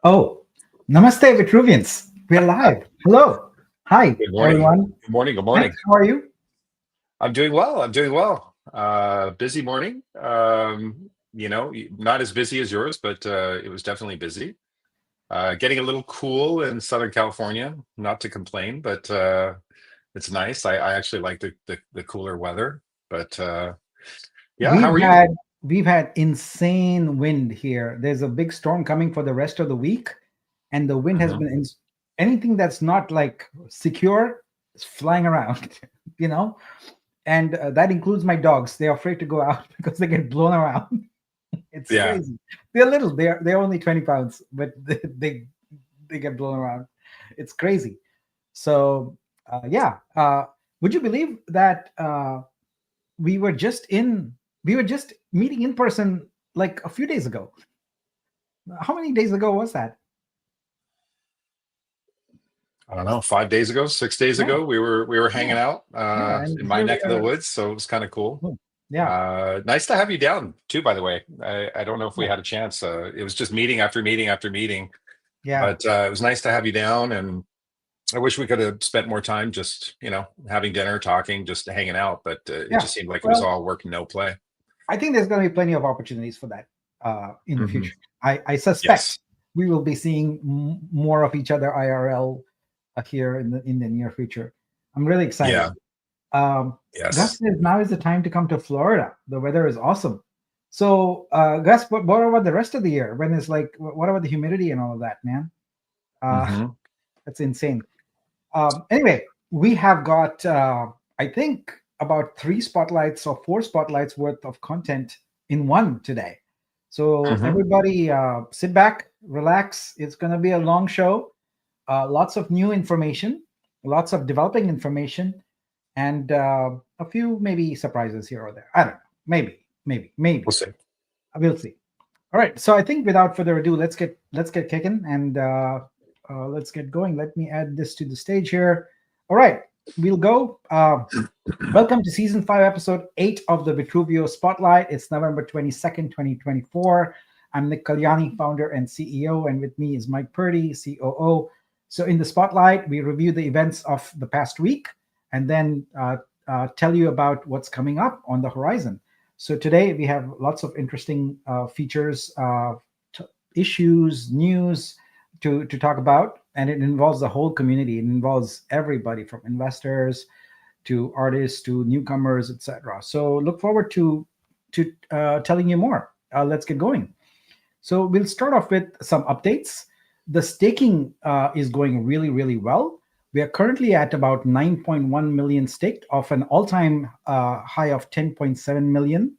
Oh, namaste, Vitruvians. We're live. Hello. Hi, Good morning. everyone. Good morning. Good Mike, morning. how are you? I'm doing well. I'm doing well. Busy morning. Not as busy as yours, but it was definitely busy. Getting a little cool in Southern California. Not to complain, but it's nice. I actually like the cooler weather. But yeah, how We've are you? had we've had insane wind here. There's a big storm coming for the rest of the week, and the wind has Mhm. been anything that's not like secure is flying around, you know. And that includes my dogs. They're afraid to go out because they get blown around. It's Yeah. crazy. They're little. They're only 20 pounds, but they get blown around. It's crazy. So yeah, would you believe that we were just in we were just meeting in person like a few days ago? How many days ago was that? I don't know. 5 days ago, 6 days Yeah, ago, we were yeah, hanging out yeah. And in my here we neck of the are. woods, so it was kind of cool. Boom. Yeah, Nice to have you down too, by the way. I don't know if we yeah, had a chance. It was just meeting after meeting after meeting, yeah, but it was nice to have you down. And I wish we could have spent more time just, having dinner, talking, just hanging out. But it yeah. just seemed like it was Well, all work, no play. I think there's going to be plenty of opportunities for that in the Hmm. future. I suspect Yes. we will be seeing more of each other IRL here in the near future. I'm really excited. Yeah. Um, Gus Yes. says now is the time to come to Florida. The weather is awesome. So, Gus, what about the rest of the year? When is like, what about the humidity and all of that, man? Uh, Hmm. that's insane. Anyway, we have got, I think, about three spotlights or four spotlights worth of content in one today. So, Hmm. everybody, sit back, relax. It's going to be a long show. Lots of new information, lots of developing information, and a few maybe surprises here or there. I don't know. Maybe. We'll see. We'll see. All right. So I think without further ado, let's get kicking and let's get going. Let me add this to the stage here. All right, we'll go. Welcome to season 5, episode 8 of the Vitruveo Spotlight. It's November 22nd, 2024. I'm Nick Kalyani, founder and CEO, and with me is Mike Purdy, COO. So in the Spotlight, we review the events of the past week and then tell you about what's coming up on the horizon. So today we have lots of interesting features, t- issues, news to talk about, and it involves the whole community. It involves everybody from investors to artists to newcomers, etc. So look forward to telling you more. Let's get going. So we'll start off with some updates. The staking is going really, really well. We are currently at about 9.1 million staked off an all-time high of 10.7 million.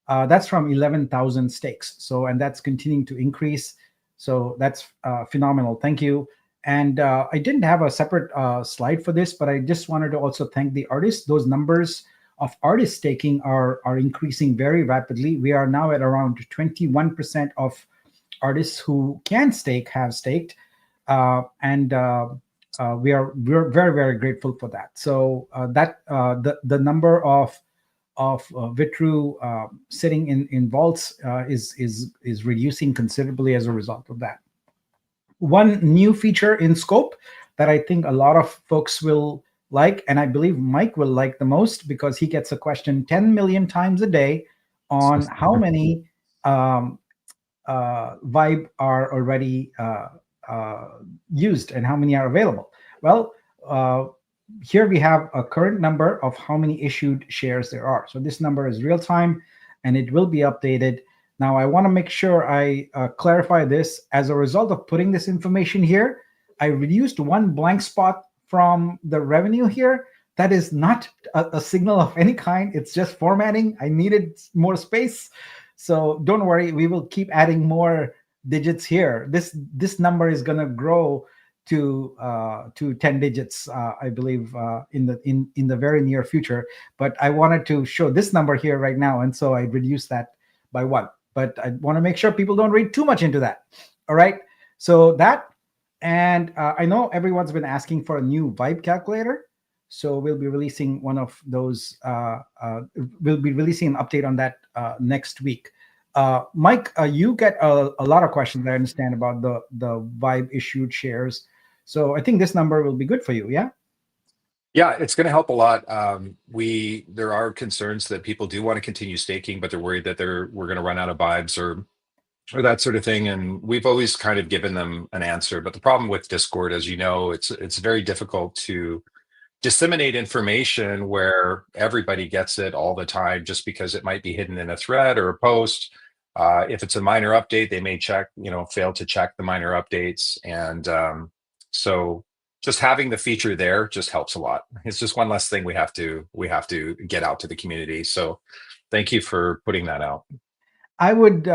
That's from 11,000 stakes. So, and that's continuing to increase. So that's phenomenal. Thank you. And I didn't have a separate slide for this, but I just wanted to also thank the artists. Those numbers of artist staking are increasing very rapidly. We are now at around 21% of artists who can stake have staked, and we're very, very grateful for that. So that the number of Vitru sitting in vaults is reducing considerably as a result of that. One new feature in scope that I think a lot of folks will like, and I believe Mike will like the most because he gets a question 10 million times a day on how many um, Vibe are already used and how many are available. Well, uh, here we have a current number of how many issued shares there are. So this number is real time and it will be updated. Now, I want to make sure I clarify this. As a result of putting this information here, I reduced one blank spot from the revenue here. That is not a signal of any kind. It's just formatting. I needed more space. So don't worry, we will keep adding more digits here. This number is going to grow to 10 digits, I believe, in the very near future. But I wanted to show this number here right now, and so I reduced that by one. But I want to make sure people don't read too much into that. All right. So that, and I know everyone's been asking for a new Vibe calculator. So we'll be releasing one of those. We'll be releasing an update on that next week. Mike, you get a lot of questions, I understand, about the Vibe issued shares. So I think this number will be good for you. Yeah. Yeah, it's going to help a lot. There are concerns that people do want to continue staking, but they're worried that we're going to run out of vibes or that sort of thing. And we've always kind of given them an answer. But the problem with Discord, as you know, it's very difficult to disseminate information where everybody gets it all the time, just because it might be hidden in a thread or a post. If it's a minor update, they may fail to check the minor updates. And so just having the feature there just helps a lot. It's just one less thing we have to get out to the community. So thank you for putting that out. I would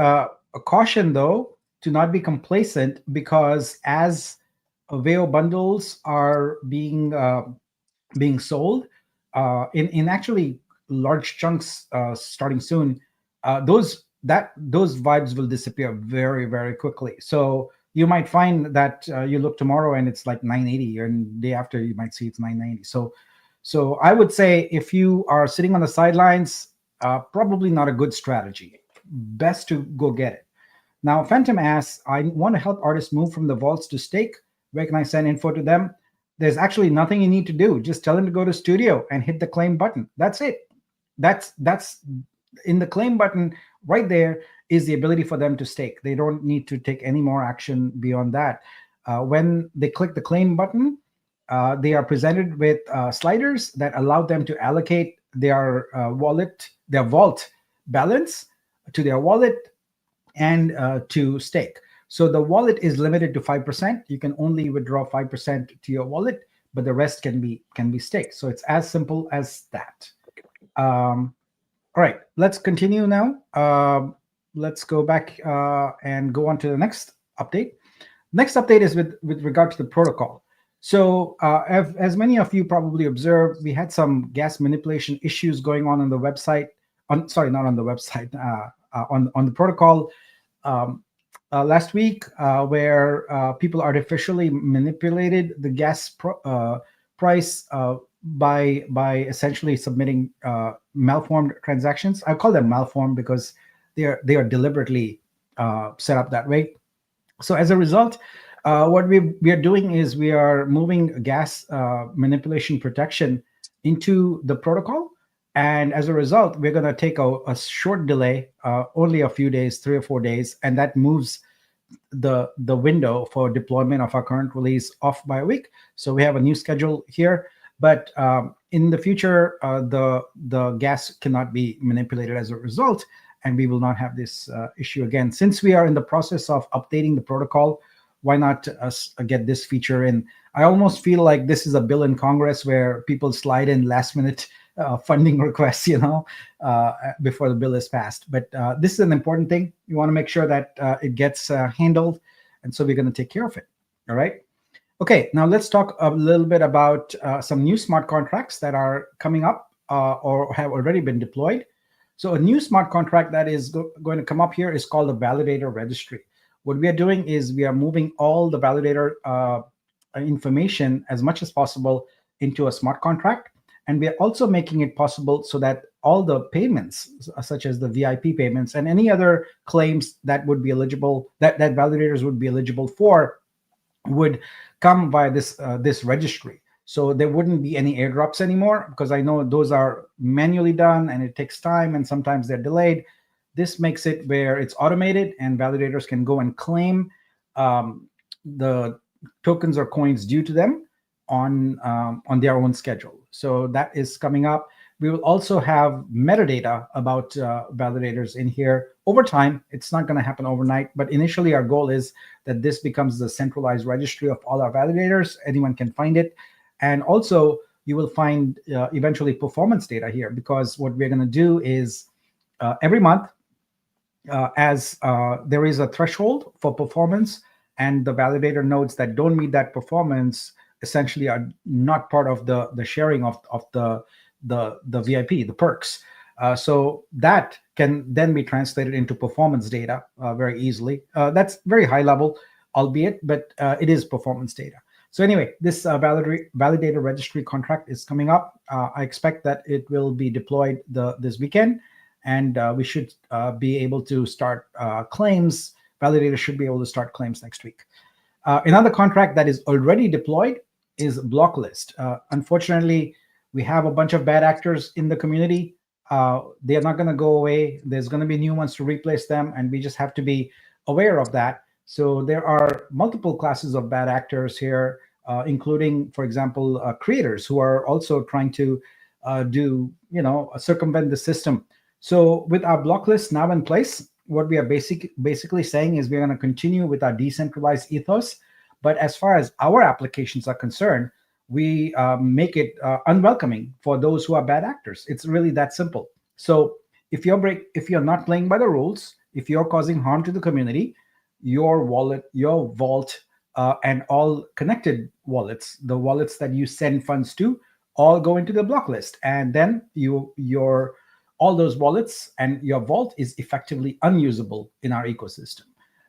caution, though, to not be complacent, because as Veo bundles are being sold in actually large chunks starting soon, those vibes will disappear very, very quickly. So you might find that you look tomorrow and it's like 980, and day after you might see it's 990. So I would say, if you are sitting on the sidelines, probably not a good strategy. Best to go get it. Now, Phantom asks, I want to help artists move from the vaults to stake. Where can I send info to them? There's actually nothing you need to do. Just tell them to go to Studio and hit the claim button. That's it. That's in the claim button right there is the ability for them to stake. They don't need to take any more action beyond that. When they click the claim button, they are presented with sliders that allow them to allocate their vault balance to their wallet and to stake. So the wallet is limited to 5%. You can only withdraw 5% to your wallet, but the rest can be staked. So it's as simple as that. All right, let's continue now. Let's go back and go on to the next update. Next update is with regard to the protocol. So as many of you probably observed, we had some gas manipulation issues going on the website. Not on the website, on the protocol last week, where people artificially manipulated the gas price by essentially submitting malformed transactions. I call them malformed because they are deliberately set up that way. So as a result, what we are doing is we are moving gas manipulation protection into the protocol. And as a result, we're going to take a short delay, only a few days, 3 or 4 days, and that moves the window for deployment of our current release off by a week. So we have a new schedule here, but in the future, the gas cannot be manipulated as a result, and we will not have this issue again. Since we are in the process of updating the protocol, why not get this feature in? I almost feel like this is a bill in Congress where people slide in last minute funding requests, before the bill is passed. But this is an important thing. You want to make sure that it gets handled. And so we're going to take care of it. All right. Okay. Now let's talk a little bit about some new smart contracts that are coming up or have already been deployed. So a new smart contract that is going to come up here is called the Validator registry. What we are doing is we are moving all the validator information as much as possible into a smart contract. And we are also making it possible so that all the payments, such as the VIP payments and any other claims that would be eligible, that validators would be eligible for, would come via this registry. So there wouldn't be any airdrops anymore, because I know those are manually done and it takes time and sometimes they're delayed. This makes it where it's automated and validators can go and claim the tokens or coins due to them on their own schedule. So that is coming up. We will also have metadata about validators in here over time. It's not going to happen overnight, but initially our goal is that this becomes the centralized registry of all our validators. Anyone can find it. And also you will find eventually performance data here, because what we're going to do is every month, as there is a threshold for performance, and the validator nodes that don't meet that performance essentially are not part of the sharing of the VIP, the perks. So that can then be translated into performance data very easily. That's very high level, albeit, but it is performance data. So anyway, this validator registry contract is coming up. I expect that it will be deployed this weekend. and we should be able to start claims. Validator should be able to start claims next week. Another contract that is already deployed is blocklist. Unfortunately, we have a bunch of bad actors in the community. They are not going to go away. There's going to be new ones to replace them, and we just have to be aware of that. So there are multiple classes of bad actors here, including, for example, creators who are also trying to circumvent the system. So with our block list now in place, what we are basically saying is we're going to continue with our decentralized ethos. But as far as our applications are concerned, we make it unwelcoming for those who are bad actors. It's really that simple. So if you're not playing by the rules, if you're causing harm to the community, your wallet, your vault, and all connected wallets, the wallets that you send funds to, all go into the block list, and then your all those wallets and your vault is effectively unusable in our ecosystem.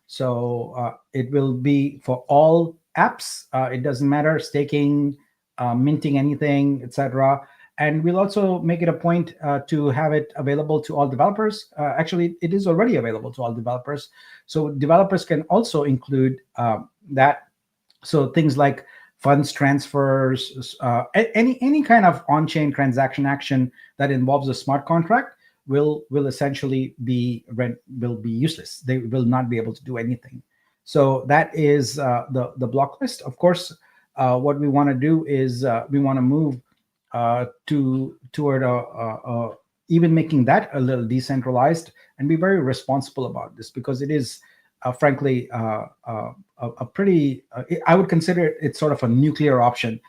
So it will be for all apps. It doesn't matter staking, minting anything, etc. And we'll also make it a point to have it available to all developers. Actually, it is already available to all developers. So developers can also include that. So things like funds transfers, any kind of on-chain transaction action that involves a smart contract will essentially be useless. They will not be able to do anything. So that is the block list. Of course, what we want to do is we want to move toward even making that a little decentralized and be very responsible about this, because it is frankly a pretty I would consider it sort of a nuclear option.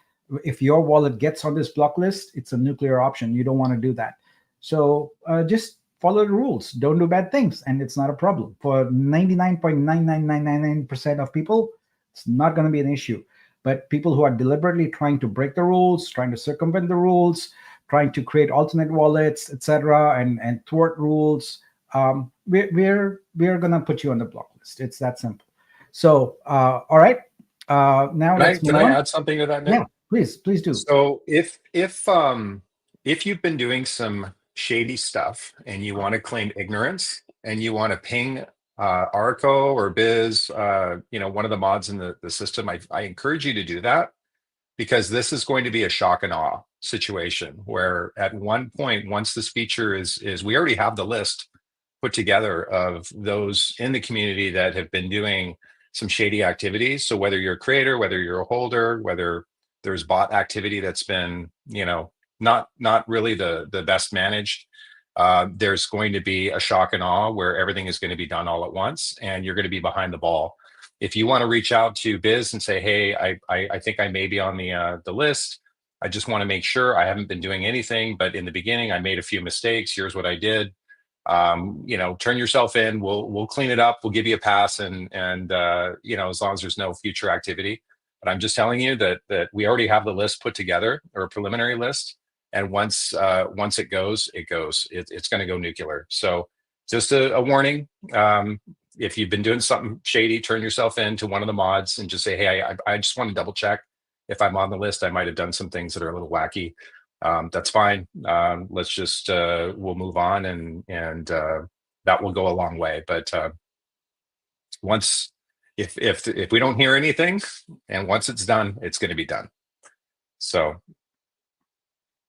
If your wallet gets on this block list, it's a nuclear option. You don't want to do that. So just follow the rules. Don't do bad things, and it's not a problem. For 99.99999% of people, it's not going to be an issue. But people who are deliberately trying to break the rules, trying to circumvent the rules, trying to create alternate wallets, etc., and thwart rules, we're going to put you on the block list. It's that simple. So, all right. Now Can I add something to that, Nick? Yeah, please do. So if you've been doing some shady stuff and you want to claim ignorance and you want to ping Arco or Biz, one of the mods in the system, I encourage you to do that, because this is going to be a shock and awe situation where at one point, once this feature is we already have the list put together of those in the community that have been doing some shady activities. So whether you're a creator, whether you're a holder, whether there's bot activity that's been, not really the best managed, there's going to be a shock and awe where everything is going to be done all at once, and you're going to be behind the ball. If you want to reach out to Biz and say, hey, I think I may be on the list. I just want to make sure. I haven't been doing anything, but in the beginning I made a few mistakes. Here's what I did. Turn yourself in. We'll clean it up. We'll give you a pass, and as long as there's no future activity. But I'm just telling you that we already have the list put together, or a preliminary list. And once it goes, it's going to go nuclear. So just a warning. If you've been doing something shady, turn yourself in to one of the mods and just say, hey, I just want to double check if I'm on the list. I might have done some things that are a little wacky. That's fine. Let's just we'll move on, and that will go a long way. But once if we don't hear anything, and once it's done, it's going to be done. So,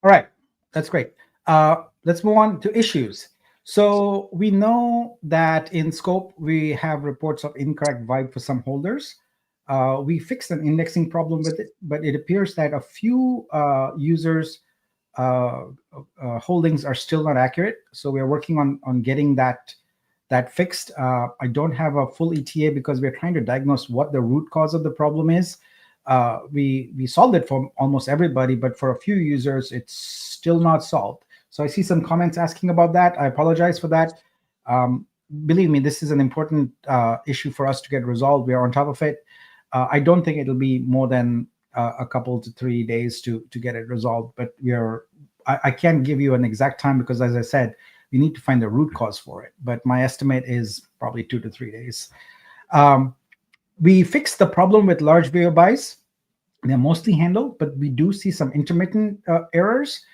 all right, that's great. Let's move on to issues. So we know that in scope we have reports of incorrect vibe for some holders. We fixed an indexing problem with it, but it appears that a few users holdings are still not accurate. So we are working on getting that fixed. I don't have a full ETA because we're trying to diagnose what the root cause of the problem is. We solved it for almost everybody, but for a few users, it's still not solved. So I see some comments asking about that. I apologize for that. Believe me, this is an important issue for us to get resolved. We are on top of it. I don't think it'll be more than a couple to 3 days to get it resolved, but I can't give you an exact time because, as I said, we need to find the root cause for it. But my estimate is probably 2 to 3 days. We fixed the problem with large VO buys. They're mostly handled, but we do see some intermittent errors.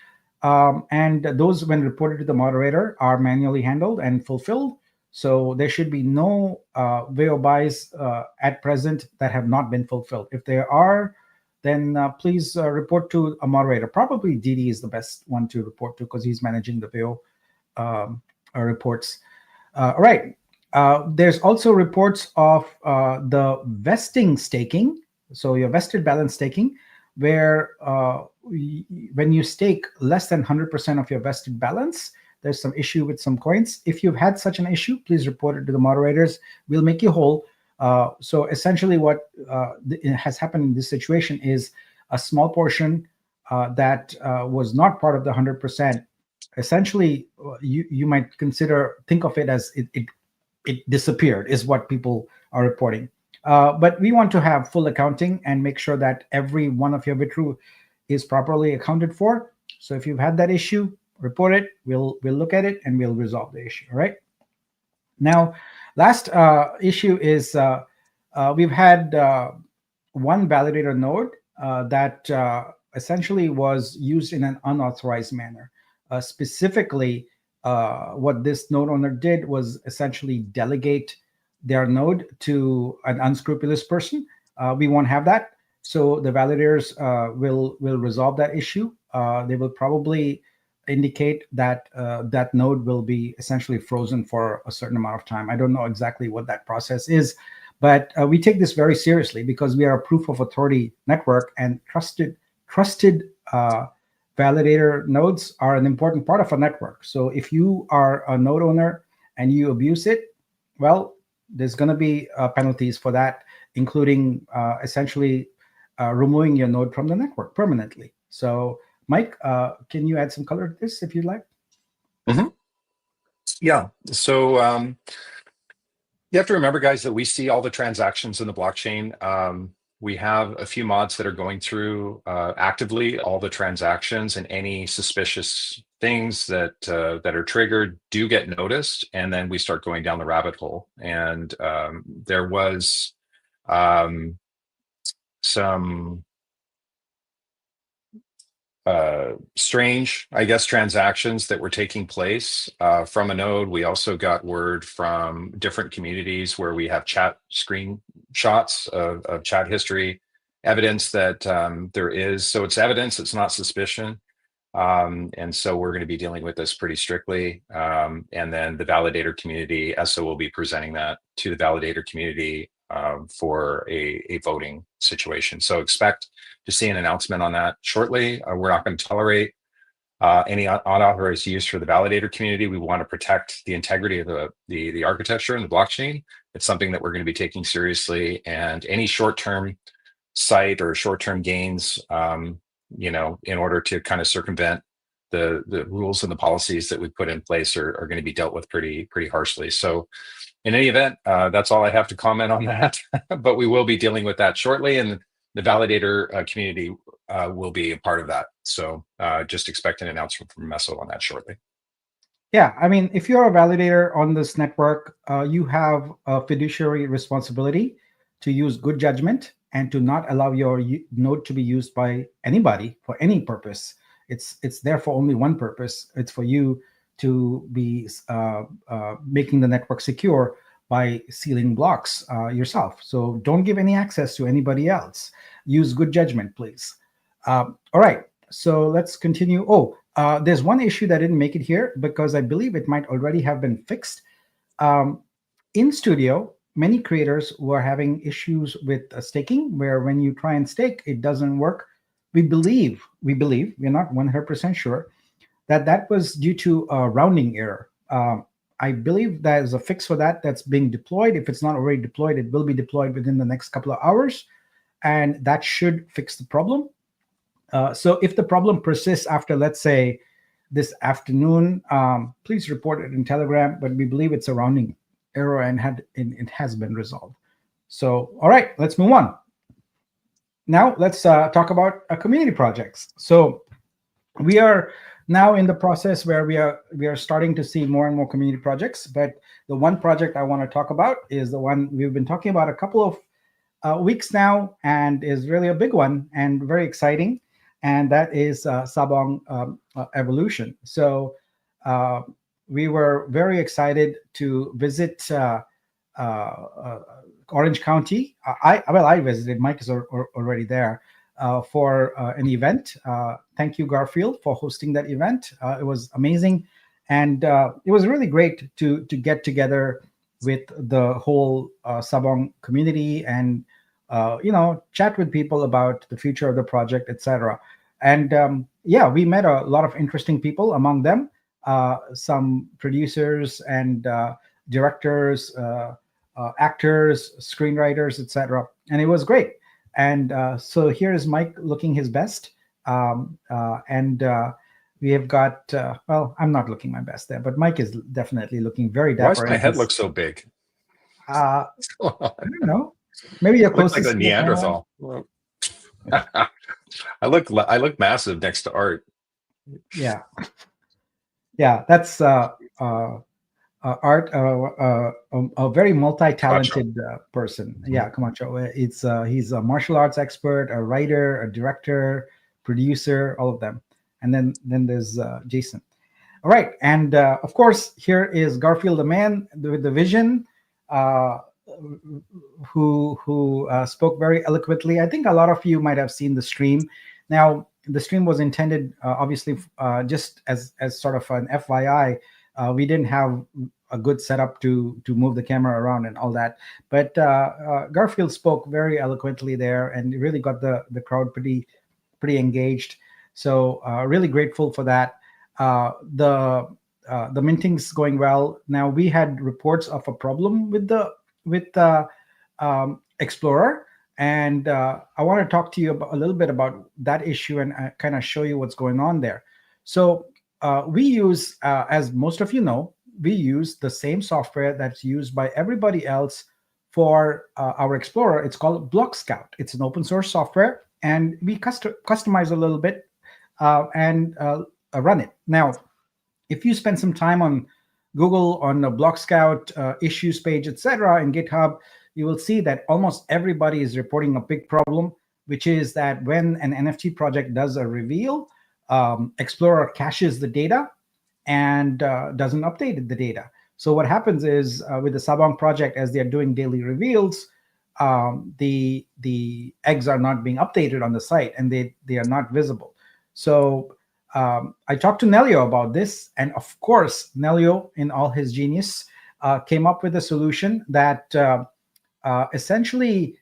And those, when reported to the moderator, are manually handled and fulfilled. So there should be no Veo buys at present that have not been fulfilled. If there are, then please report to a moderator. Probably DD is the best one to report to because he's managing the Veo reports. All right. There's also reports of the vesting staking. So your vested balance staking, where when you stake less than 100% of your vested balance, there's some issue with some coins. If you've had such an issue, please report it to the moderators. We'll make you whole. So essentially what has happened in this situation is a small portion that was not part of the 100%. Essentially, you might think of it as it disappeared, is what people are reporting. But we want to have full accounting and make sure that every one of your Vitru is properly accounted for. So if you've had that issue, report it. We'll look at it and we'll resolve the issue. All right. Now, last issue is we've had one validator node that essentially was used in an unauthorized manner. Specifically, what this node owner did was essentially delegate their node to an unscrupulous person. We won't have that. So the validators will resolve that issue. They will probably indicate that that node will be essentially frozen for a certain amount of time. I don't know exactly what that process is, but we take this very seriously because we are a proof of authority network, and trusted validator nodes are an important part of a network. So if you are a node owner and you abuse it, well, there's going to be penalties for that, including essentially removing your node from the network permanently. So Mike, can you add some color to this if you'd like? Mm-hmm. Yeah. So you have to remember, guys, that we see all the transactions in the blockchain. We have a few mods that are going through actively all the transactions, and any suspicious things that are triggered do get noticed, and then we start going down the rabbit hole. And there was some strange, I guess, transactions that were taking place from a node. We also got word from different communities where we have chat screenshots of chat history, evidence that there is. So it's evidence, it's not suspicion. And so we're going to be dealing with this pretty strictly. And then the validator community, ESO will be presenting that to the validator community for a voting situation. So expect to see an announcement on that shortly. We're not going to tolerate any unauthorized use for the validator community. We want to protect the integrity of the architecture and the blockchain. It's something that we're going to be taking seriously, and any short-term sight or short-term gains, in order to kind of circumvent the rules and the policies that we put in place are going to be dealt with pretty harshly. So in any event, that's all I have to comment on that. But we will be dealing with that shortly, and the validator community will be a part of that. So just expect an announcement from Meso on that shortly. Yeah, I mean, if you're a validator on this network, you have a fiduciary responsibility to use good judgment and to not allow your node to be used by anybody for any purpose. It's there for only one purpose. It's for you to be making the network secure by sealing blocks yourself. So don't give any access to anybody else. Use good judgment, please. All right, so let's continue. There's one issue that didn't make it here because I believe it might already have been fixed. In Studio, many creators were having issues with staking, where when you try and stake, it doesn't work. We believe, we're not 100% sure, that was due to a rounding error. I believe there's a fix for that that's being deployed. If it's not already deployed, it will be deployed within the next couple of hours, and that should fix the problem. So if the problem persists after, let's say, this afternoon, please report it in Telegram, but we believe it's a rounding error and it has been resolved. So, all right, let's move on. Now let's talk about community projects. So we are now in the process where we are starting to see more and more community projects, but the one project I want to talk about is the one we've been talking about a couple of weeks now, and is really a big one and very exciting. and that is Sabong evolution. So uh, we were very excited to visit uh, uh, Orange County. I visited. Mike is already there for an event. Thank you, Garfield, for hosting that event. It was amazing, and it was really great to get together with the whole Sabong community and chat with people about the future of the project, etc. And yeah, we met a lot of interesting people, among them some producers and directors, actors, screenwriters, etc. And it was great. And so here is Mike looking his best. And we have got, well, I'm not looking my best there, but Mike is definitely looking very Why does dapper my in head his, look so big? I What's going on? don't know, maybe you're I look like a closest to the camera. Neanderthal. I look massive next to Art. Yeah. Yeah. That's Art, a very Gotcha. multi-talented person. Mhm. Yeah, Camacho. He's a martial arts expert, a writer, a director, producer, all of them. And then there's Jason. All right, and of course here is Garfield, the man with the vision, uh, who spoke very eloquently. I think a lot of you might have seen the stream. Now the stream was intended, obviously, just as sort of an FYI. We didn't have a good setup to move the camera around and all that, but Garfield spoke very eloquently there and really got the crowd pretty engaged. So really grateful for that. The minting's going well. Now we had reports of a problem with Explorer, and I want to talk to you a little bit about that issue and kind of show you what's going on there. So we use, as most of you know, we use the same software that's used by everybody else for our Explorer. It's called Block Scout. It's an open source software, and we customize a little bit and run it. Now, if you spend some time on Google, on the Block Scout issues page, etc., in GitHub, you will see that almost everybody is reporting a big problem, which is that when an NFT project does a reveal, Explorer caches the data and doesn't update the data. So what happens is with the Sabong project, as they're doing daily reveals, the eggs are not being updated on the site and they are not visible. So I talked to Nelio about this, and of course, Nelio, in all his genius, came up with a solution that essentially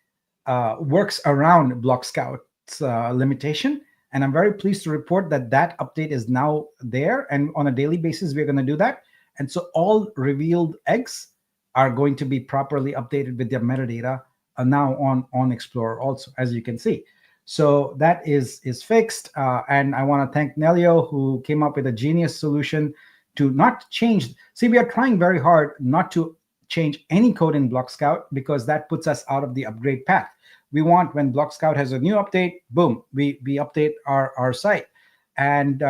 works around Block Scout's limitation. And I'm very pleased to report that that update is now there. And on a daily basis, we're going to do that. And so all revealed eggs are going to be properly updated with their metadata now on Explorer also, as you can see. So that is fixed. And I want to thank Nelio, who came up with a genius solution to not change. See, we are trying very hard not to change any code in Block Scout because that puts us out of the upgrade path. We want, when Block Scout has a new update, boom, we update our site. And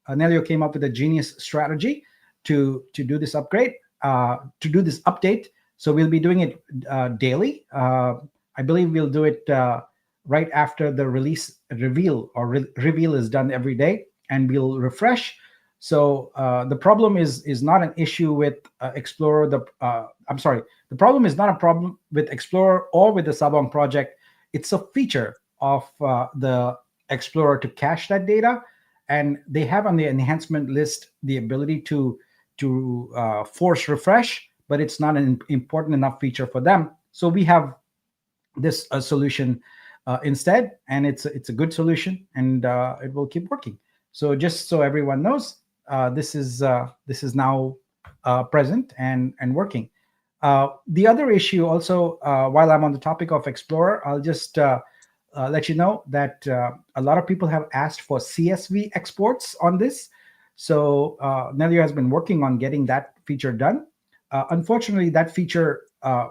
Nelio came up with a genius strategy to do this upgrade, to do this update. So we'll be doing it daily. I believe we'll do it right after the release reveal, or reveal is done every day, and we'll refresh. So the problem is not an issue with Explorer. I'm sorry, the problem is not a problem with Explorer or with the Sabong project. It's a feature of the Explorer to cache that data, and they have on the enhancement list the ability to force refresh, but it's not an important enough feature for them. So we have this solution instead, and it's a good solution, and it will keep working. So just so everyone knows, this is now present and working. The other issue also, while I'm on the topic of Explorer, I'll just let you know that a lot of people have asked for CSV exports on this. So Nelio has been working on getting that feature done. Unfortunately, that feature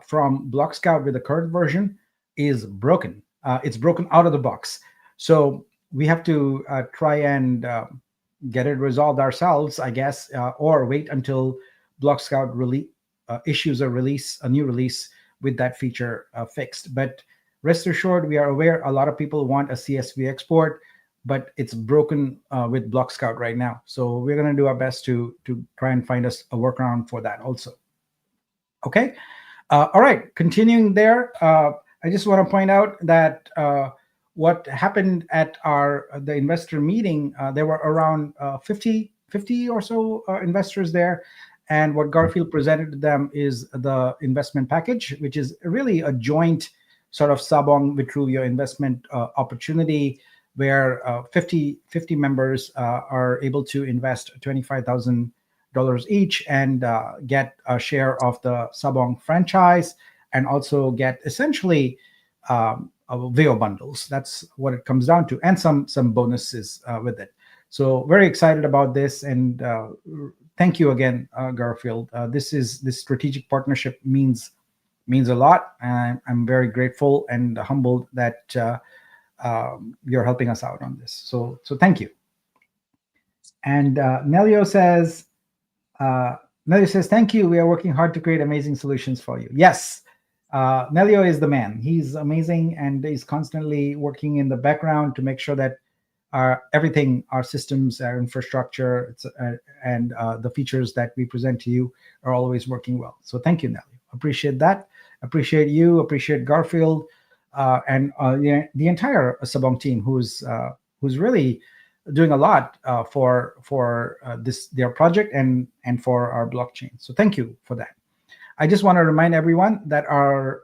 from Block Scout with the current version is broken. It's broken out of the box. So we have to try and get it resolved ourselves, I guess, or wait until Block Scout issues a new release with that feature fixed. But rest assured, we are aware a lot of people want a CSV export. but it's broken with Block Scout right now. So we're going to do our best to try and find us a workaround for that also. Okay. All right. Continuing there, I just want to point out that what happened at the investor meeting, there were around 50 or so investors there. And what Garfield presented to them is the investment package, which is really a joint sort of Sabong Vitruveo investment opportunity where 50 members are able to invest $25,000 each and get a share of the Sabong franchise and also get essentially Veo bundles. That's what it comes down to, and some bonuses with it. So very excited about this, and thank you again, Garfield. This strategic partnership means a lot, and I'm very grateful and humbled that you're helping us out on this. So thank you. And Nelio says, thank you. We are working hard to create amazing solutions for you. Yes, Nelio is the man. He's amazing, and he's constantly working in the background to make sure that everything, our systems, our infrastructure, and the features that we present to you are always working well. So thank you, Nelio. Appreciate that. Appreciate you. Appreciate Garfield and the entire Sabong team, who's really doing a lot for their project and for our blockchain. So thank you for that. I just want to remind everyone that our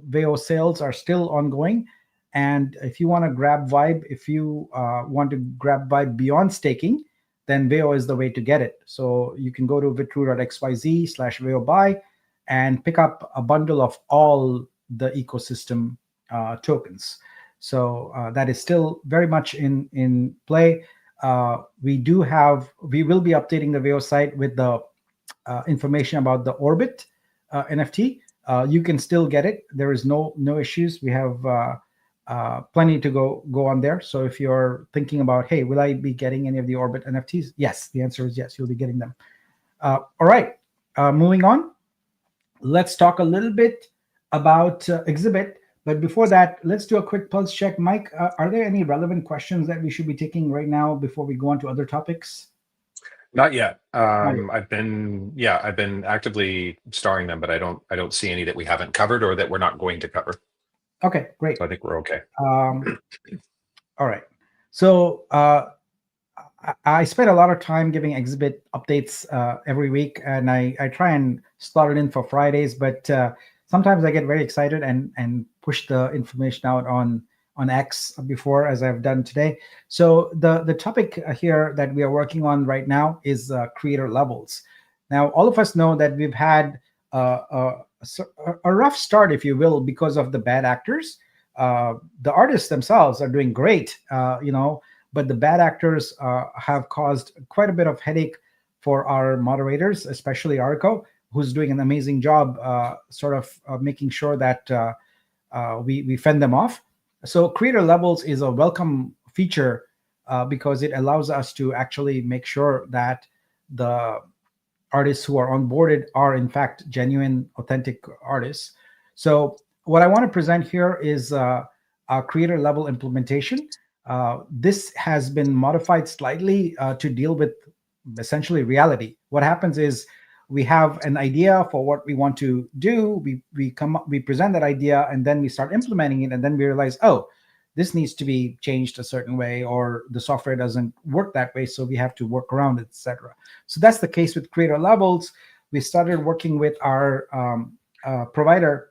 Veo sales are still ongoing. And if you want to grab Vibe, if you want to grab Vibe beyond staking, then Veo is the way to get it. So you can go to vitru.xyz/Veo buy and pick up a bundle of all the ecosystem tokens. So that is still very much in play. We will be updating the Veo site with the information about the Orbit NFT. You can still get it. There is no issues. We have plenty to go on there. So if you're thinking about, hey, will I be getting any of the Orbit NFTs? Yes, the answer is yes, you'll be getting them. All right, moving on. Let's talk a little bit about Exhibit. But before that, let's do a quick pulse check. Mike, are there any relevant questions that we should be taking right now before we go on to other topics? Not yet. I've been actively starring them, but I don't see any that we haven't covered or that we're not going to cover. Okay, great. So I think we're okay. All right. So I spend a lot of time giving Exhibit updates every week, and I try and slot it in for Fridays, but sometimes I get very excited and push the information out on X before, as I've done today. So the topic here that we are working on right now is creator levels. Now, all of us know that we've had a rough start, if you will, because of the bad actors. The artists themselves are doing great, but the bad actors have caused quite a bit of headache for our moderators, especially Arco, who's doing an amazing job making sure that we fend them off. So creator levels is a welcome feature because it allows us to actually make sure that the artists who are onboarded are in fact genuine, authentic artists. So what I want to present here is a creator level implementation. This has been modified slightly to deal with essentially reality. What happens is we have an idea for what we want to do. We present that idea, and then we start implementing it, and then we realize, oh, this needs to be changed a certain way, or the software doesn't work that way, so we have to work around it, etc. So that's the case with creator levels. We started working with our provider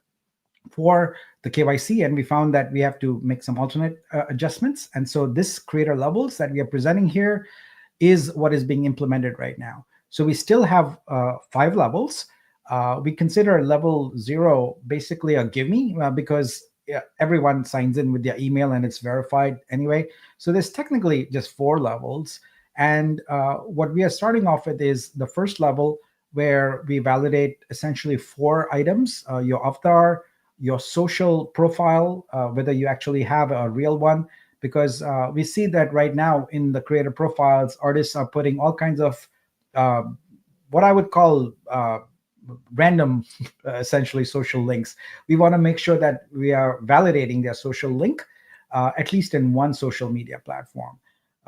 for the KYC, and we found that we have to make some alternate adjustments. And so this creator levels that we are presenting here is what is being implemented right now. So we still have 5 levels. We consider level 0 basically a gimme because everyone signs in with their email and it's verified anyway. So there's technically just 4 levels. And what we are starting off with is the first level, where we validate essentially 4 items: your avatar, your social profile, whether you actually have a real one, because we see that right now in the creator profiles, artists are putting all kinds of what I would call random, essentially social links. We want to make sure that we are validating their social link, at least in one social media platform.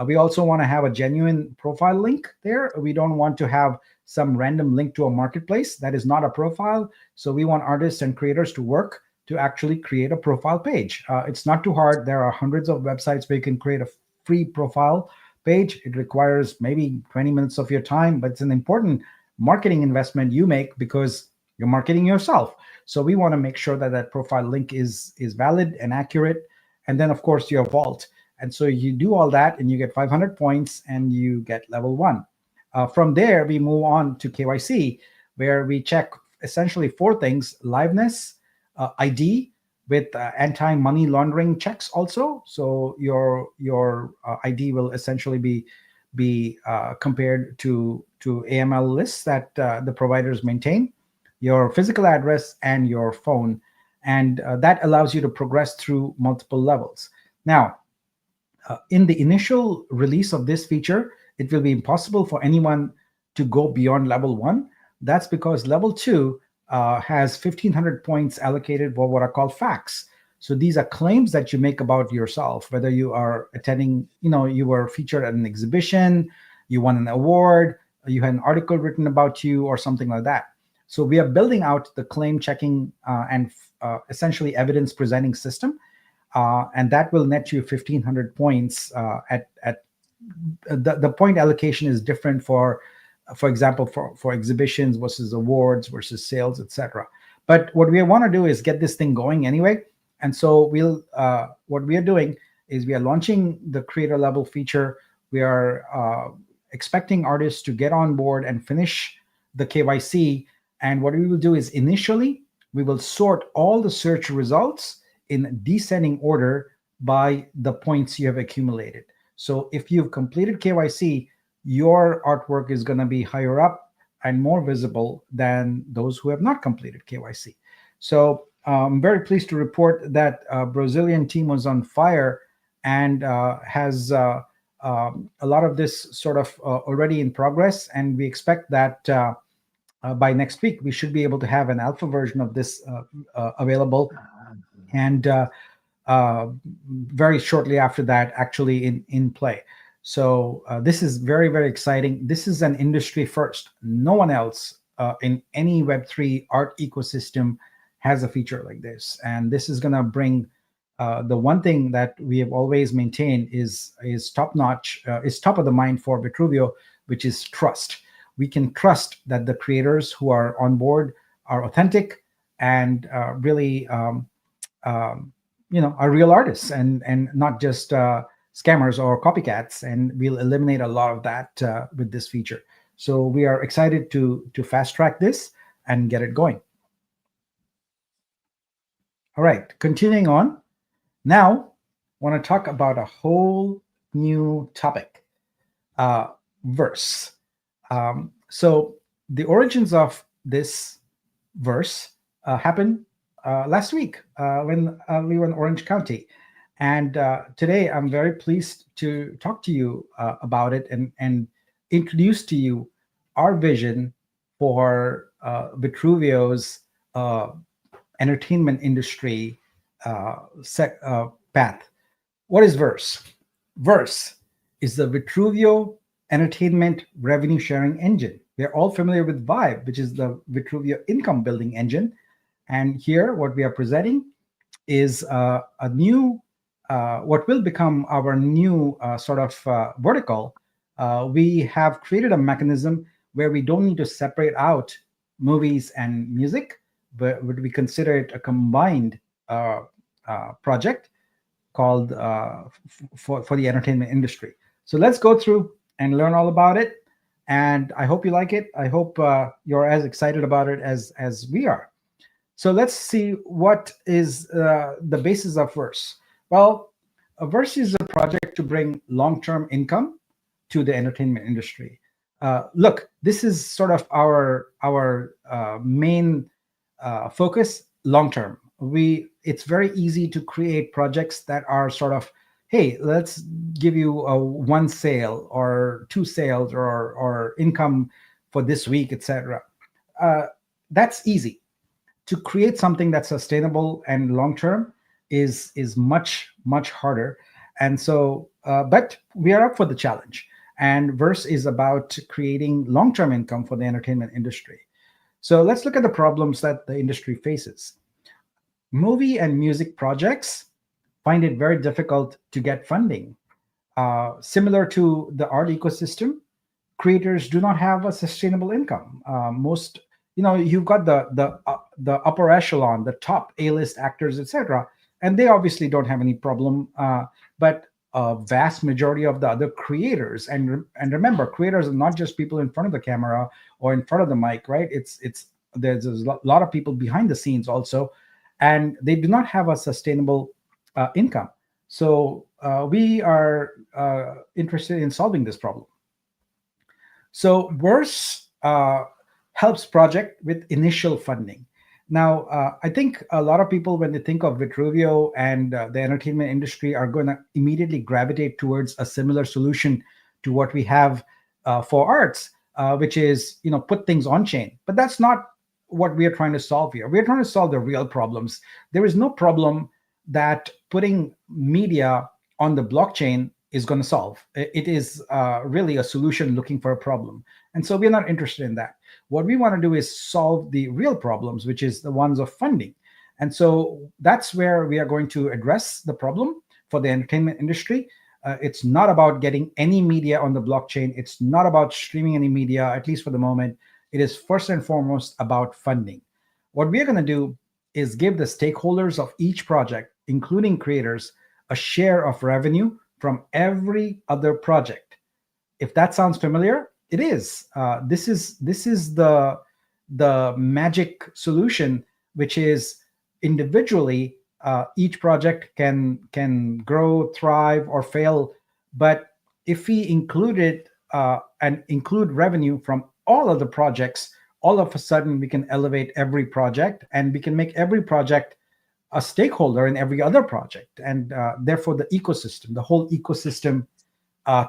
We also want to have a genuine profile link there. We don't want to have some random link to a marketplace. That is not a profile. So we want artists and creators to work to actually create a profile page. It's not too hard. There are hundreds of websites where you can create a free profile page. It requires maybe 20 minutes of your time, but it's an important marketing investment you make because you're marketing yourself. So we want to make sure that that profile link is valid and accurate. And then, of course, your vault. And so you do all that and you get 500 points and you get level 1. From there, we move on to KYC, where we check essentially 4 things: liveness, ID, with anti-money laundering checks also. So your ID will essentially be compared to AML lists that the providers maintain, your physical address, and your phone. And that allows you to progress through multiple levels. Now, in the initial release of this feature, it will be impossible for anyone to go beyond level 1. That's because level 2 has 1,500 points allocated for what are called facts. So these are claims that you make about yourself, whether you are attending, you were featured at an exhibition, you won an award, you had an article written about you, or something like that. So we are building out the claim checking and essentially evidence presenting system. And that will net you 1,500 points. At the point allocation is different for example, for exhibitions versus awards versus sales, etc. But what we want to do is get this thing going anyway. And so what we are doing is we are launching the creator level feature. We are expecting artists to get on board and finish the KYC. And what we will do is initially we will sort all the search results in descending order by the points you have accumulated. So if you've completed KYC, your artwork is going to be higher up and more visible than those who have not completed KYC. So I'm very pleased to report that Brazilian team was on fire and has a lot of this sort of already in progress. And we expect that by next week, we should be able to have an alpha version of this available. And very shortly after that, actually in play. So this is very, very exciting. This is an industry first. No one else in any Web3 art ecosystem has a feature like this. And this is going to bring the one thing that we have always maintained is top notch, is top of the mind for Vitruveo, which is trust. We can trust that the creators who are on board are authentic and really are real artists and not just scammers or copycats. And we'll eliminate a lot of that with this feature. So we are excited to fast track this and get it going. All right, continuing on. Now, I want to talk about a whole new topic, verse. So the origins of this verse happened last week when we were in Orange County. And today I'm very pleased to talk to you about it and introduce to you our vision for Vitruveo's entertainment industry path. What is Verse? Verse is the Vitruveo entertainment revenue sharing engine. We're all familiar with Vibe, which is the Vitruveo income building engine. And here, what we are presenting is a new, what will become our new sort of vertical. We have created a mechanism where we don't need to separate out movies and music, but we consider it a combined project called for the entertainment industry. So let's go through and learn all about it. And I hope you like it. I hope you're as excited about it as we are. So let's see what is the basis of Verse. Well, a Verse is a project to bring long-term income to the entertainment industry. Look, this is sort of our main focus, long-term. It's very easy to create projects that are sort of, hey, let's give you one sale or two sales or income for this week, etc. That's easy. To create something that's sustainable and long-term is much, much harder. And so, but we are up for the challenge. And Verse is about creating long-term income for the entertainment industry. So let's look at the problems that the industry faces. Movie and music projects find it very difficult to get funding. Similar to the art ecosystem, creators do not have a sustainable income. Most, you've got the upper echelon, the top A-list actors, etc., and they obviously don't have any problem. But a vast majority of the other creators, and remember, creators are not just people in front of the camera or in front of the mic, right? It's there's a lot of people behind the scenes also, and they do not have a sustainable income. So we are interested in solving this problem. So Verse helps project with initial funding. Now, I think a lot of people, when they think of Vitruveo and the entertainment industry, are going to immediately gravitate towards a similar solution to what we have for arts, which is, put things on chain. But that's not what we are trying to solve here. We're trying to solve the real problems. There is no problem that putting media on the blockchain is going to solve. It is really a solution looking for a problem. And so we're not interested in that. What we want to do is solve the real problems, which is the ones of funding. And so that's where we are going to address the problem for the entertainment industry. It's not about getting any media on the blockchain. It's not about streaming any media, at least for the moment. It is first and foremost about funding. What we're going to do is give the stakeholders of each project, including creators, a share of revenue from every other project. If that sounds familiar, it is. This is the magic solution, which is individually each project can grow, thrive, or fail. But if we include it and include revenue from all of the projects, all of a sudden we can elevate every project, and we can make every project a stakeholder in every other project, and therefore the whole ecosystem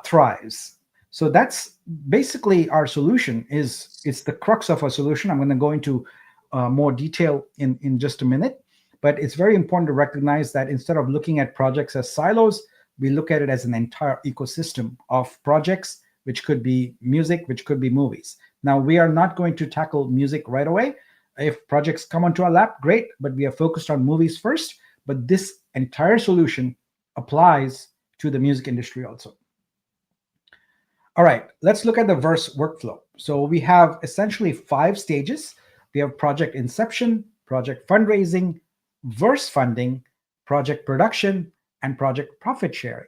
thrives. So that's basically our solution. It's the crux of our solution. I'm going to go into more detail in just a minute, but it's very important to recognize that instead of looking at projects as silos, we look at it as an entire ecosystem of projects, which could be music, which could be movies. Now, we are not going to tackle music right away. If projects come onto our lap, great, but we are focused on movies first. But this entire solution applies to the music industry also. All right, let's look at the Verse workflow. So we have essentially 5 stages. We have project inception, project fundraising, Verse funding, project production, and project profit sharing.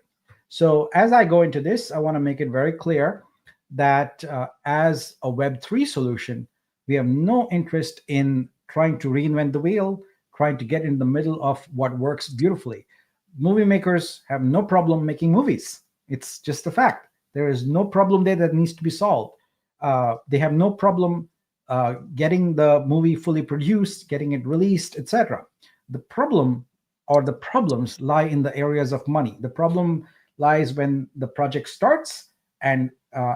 So as I go into this, I want to make it very clear that as a Web3 solution, we have no interest in trying to reinvent the wheel, trying to get in the middle of what works beautifully. Movie makers have no problem making movies. It's just a fact. There is no problem there that needs to be solved. They have no problem getting the movie fully produced, getting it released, etc. The problem or the problems lie in the areas of money. The problem lies when the project starts and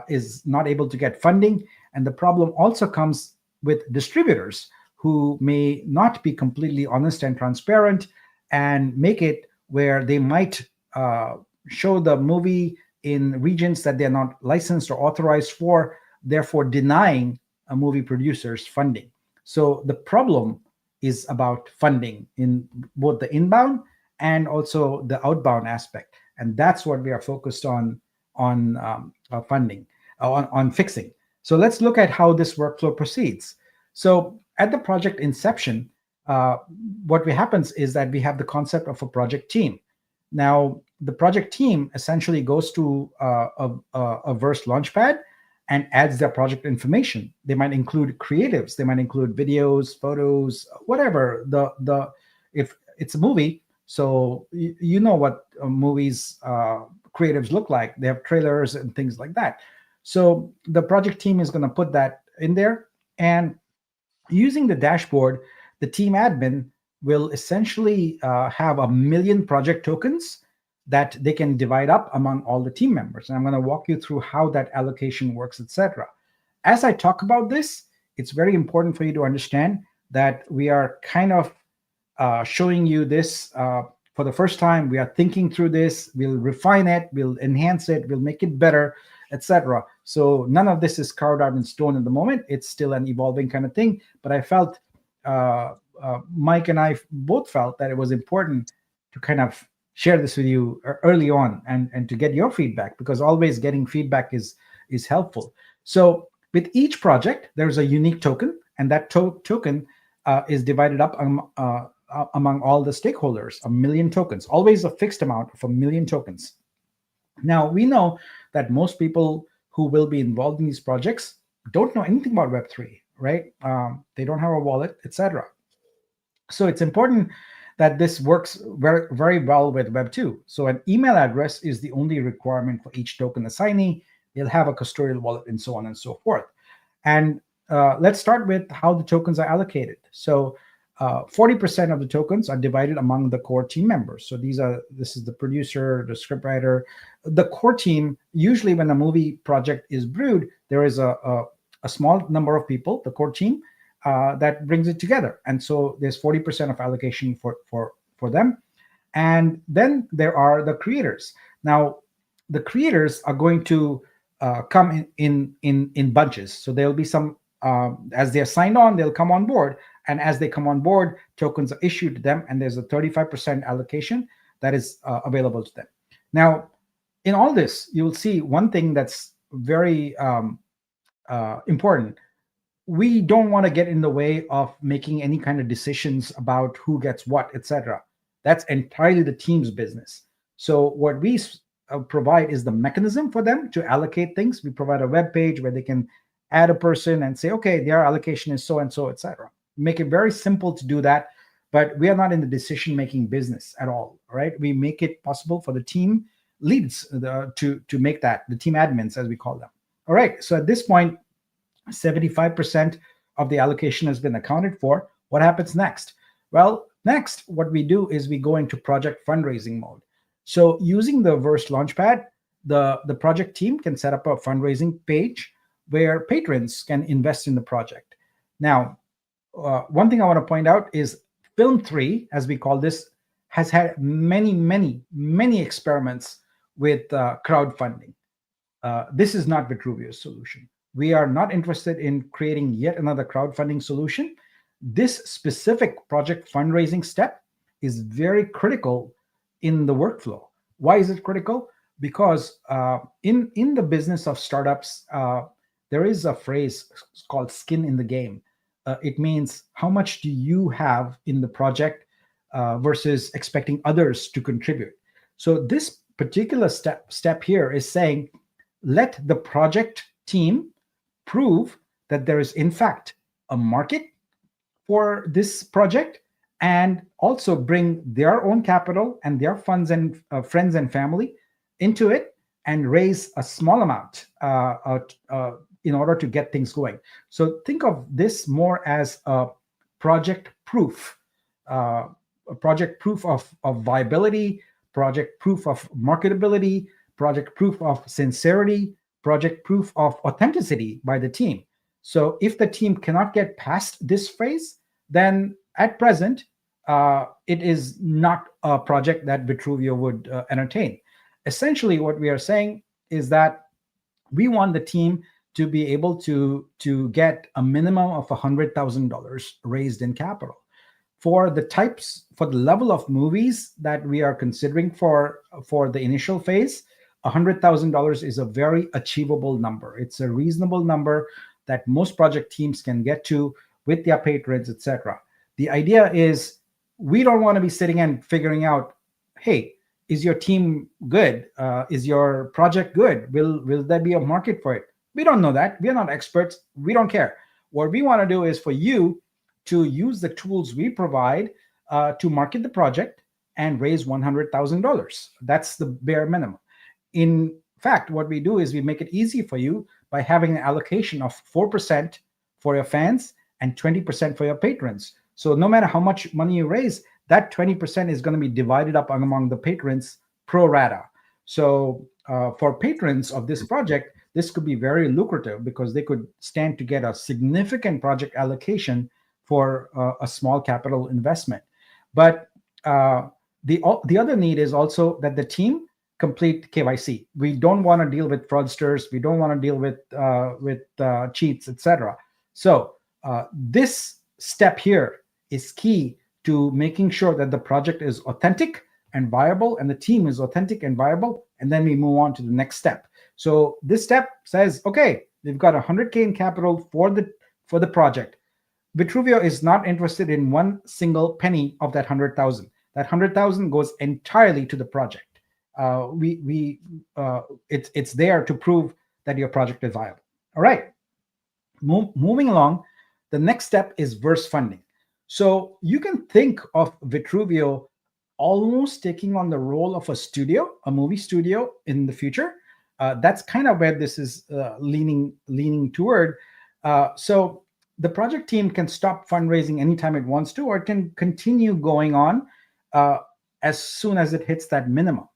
is not able to get funding. And the problem also comes with distributors who may not be completely honest and transparent and make it where they might show the movie in regions that they're not licensed or authorized for, therefore denying a movie producer's funding. So the problem is about funding in both the inbound and also the outbound aspect. And that's what we are focused on funding, on fixing. So let's look at how this workflow proceeds. So at the project inception, what happens is that we have the concept of a project team. Now, the project team essentially goes to a Verse Launchpad and adds their project information. They might include creatives, they might include videos, photos, whatever. If it's a movie, so you know what movies creatives look like. They have trailers and things like that. So the project team is going to put that in there, and using the dashboard, the team admin will essentially have 1 million project tokens that they can divide up among all the team members. And I'm going to walk you through how that allocation works, etc. As I talk about this, it's very important for you to understand that we are kind of showing you this for the first time, we are thinking through this. We'll refine it, we'll enhance it, we'll make it better, etc. So none of this is carved out in stone at the moment. It's still an evolving kind of thing. But I felt, Mike and I both felt that it was important to kind of share this with you early on, and to get your feedback, because always getting feedback is helpful. So with each project, there's a unique token, and that token is divided up among all the stakeholders. 1,000,000 tokens, always a fixed amount of 1,000,000 tokens. Now, we know that most people who will be involved in these projects don't know anything about Web3, right? They don't have a wallet, etc. So it's important that this works very, very well with Web2. So an email address is the only requirement for each token assignee. They'll have a custodial wallet, and so on and so forth. And let's start with how the tokens are allocated. So 40% of the tokens are divided among the core team members. So this is the producer, the scriptwriter, the core team. Usually when a movie project is brewed, there is a small number of people, the core team, that brings it together. And so there's 40% of allocation for them. And then there are the creators. Now, the creators are going to come in bunches. So there'll be some, as they're signed on, they'll come on board. And as they come on board, tokens are issued to them, and there's a 35% allocation that is available to them. Now, in all this, you will see one thing that's very important. We don't want to get in the way of making any kind of decisions about who gets what, etc. That's entirely the team's business. So what we provide is the mechanism for them to allocate things. We provide a web page where they can add a person and say, okay, their allocation is so and so, etc. Make it very simple to do that, but we are not in the decision-making business at all, right? We make it possible for the team leads to make that, the team admins, as we call them. All right, so at this point, 75% of the allocation has been accounted for. What happens next? Well, next, what we do is we go into project fundraising mode. So using the Verse Launchpad, the project team can set up a fundraising page where patrons can invest in the project. Now, one thing I want to point out is Film 3, as we call this, has had many experiments with crowdfunding. This is not Vitruveo's solution. We are not interested in creating yet another crowdfunding solution. This specific project fundraising step is very critical in the workflow. Why is it critical? Because in the business of startups, there is a phrase called skin in the game. It means how much do you have in the project versus expecting others to contribute. So this particular step here is saying, let the project team prove that there is in fact a market for this project, and also bring their own capital and their funds and friends and family into it, and raise a small amount in order to get things going. So think of this more as a project proof, of viability, project proof of marketability, project proof of sincerity, project proof of authenticity by the team. So if the team cannot get past this phase, then at present, it is not a project that Vitruveo would entertain. Essentially, what we are saying is that we want the team to be able to get a minimum of $100,000 raised in capital. For the level of movies that we are considering for the initial phase, $100,000 is a very achievable number. It's a reasonable number that most project teams can get to with their patrons, etc. The idea is we don't want to be sitting and figuring out, hey, is your team good? Is your project good? Will there be a market for it? We don't know that. We are not experts. We don't care. What we want to do is for you to use the tools we provide to market the project and raise $100,000. That's the bare minimum. In fact, what we do is we make it easy for you by having an allocation of 4% for your fans and 20% for your patrons. So no matter how much money you raise, that 20% is going to be divided up among the patrons pro rata. So for patrons of this project, this could be very lucrative because they could stand to get a significant project allocation for a small capital investment. But The other need is also that the team complete KYC. We don't want to deal with fraudsters. We don't want to deal with cheats, etc. So this step here is key to making sure that the project is authentic and viable, and the team is authentic and viable, and then we move on to the next step. So this step says, okay, we've got 100K in capital for the project. Vitruveo is not interested in one single penny of that 100,000. That 100,000 goes entirely to the project. It's there to prove that your project is viable. All right. Moving along, the next step is verse funding. So you can think of Vitruveo almost taking on the role of a studio, a movie studio in the future. That's kind of where this is leaning toward. So the project team can stop fundraising anytime it wants to, or it can continue going on as soon as it hits that minimum.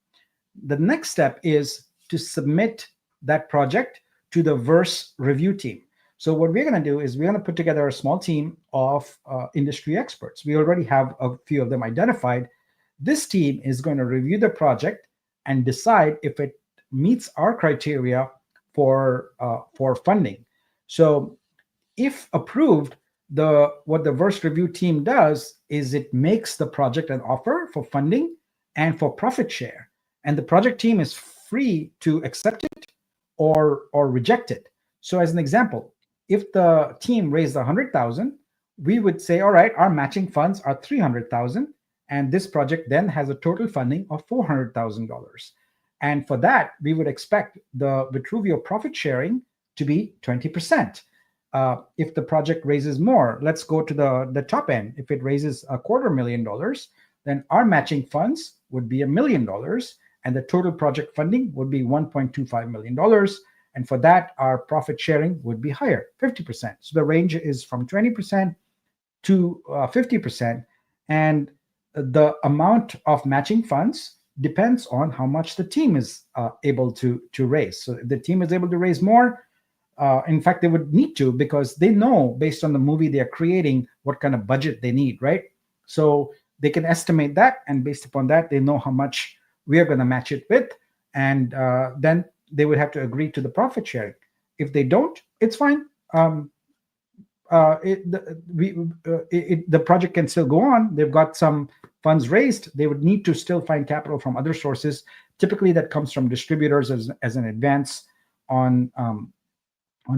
The next step is to submit that project to the verse review team. So what we're going to do is we're going to put together a small team of industry experts. We already have a few of them identified. This team is going to review the project and decide if it meets our criteria for funding. So if approved, what the verse review team does is it makes the project an offer for funding and for profit share. And the project team is free to accept it or reject it. So as an example, if the team raised 100,000, we would say, all right, our matching funds are 300,000, and this project then has a total funding of $400,000. And for that, we would expect the Vitruveo profit sharing to be 20%. If the project raises more, let's go to the top end. If it raises $250,000, then our matching funds would be $1 million, and the total project funding would be $1.25 million. And for that, our profit sharing would be higher, 50%. So the range is from 20% to 50%. And the amount of matching funds depends on how much the team is able to raise. So if the team is able to raise more, in fact, they would need to, because they know based on the movie they're creating what kind of budget they need, right? So they can estimate that, and based upon that, they know how much we are going to match it with, and then they would have to agree to the profit sharing. If they don't, it's fine. The project can still go on. They've got some funds raised. They would need to still find capital from other sources. Typically, that comes from distributors as an advance on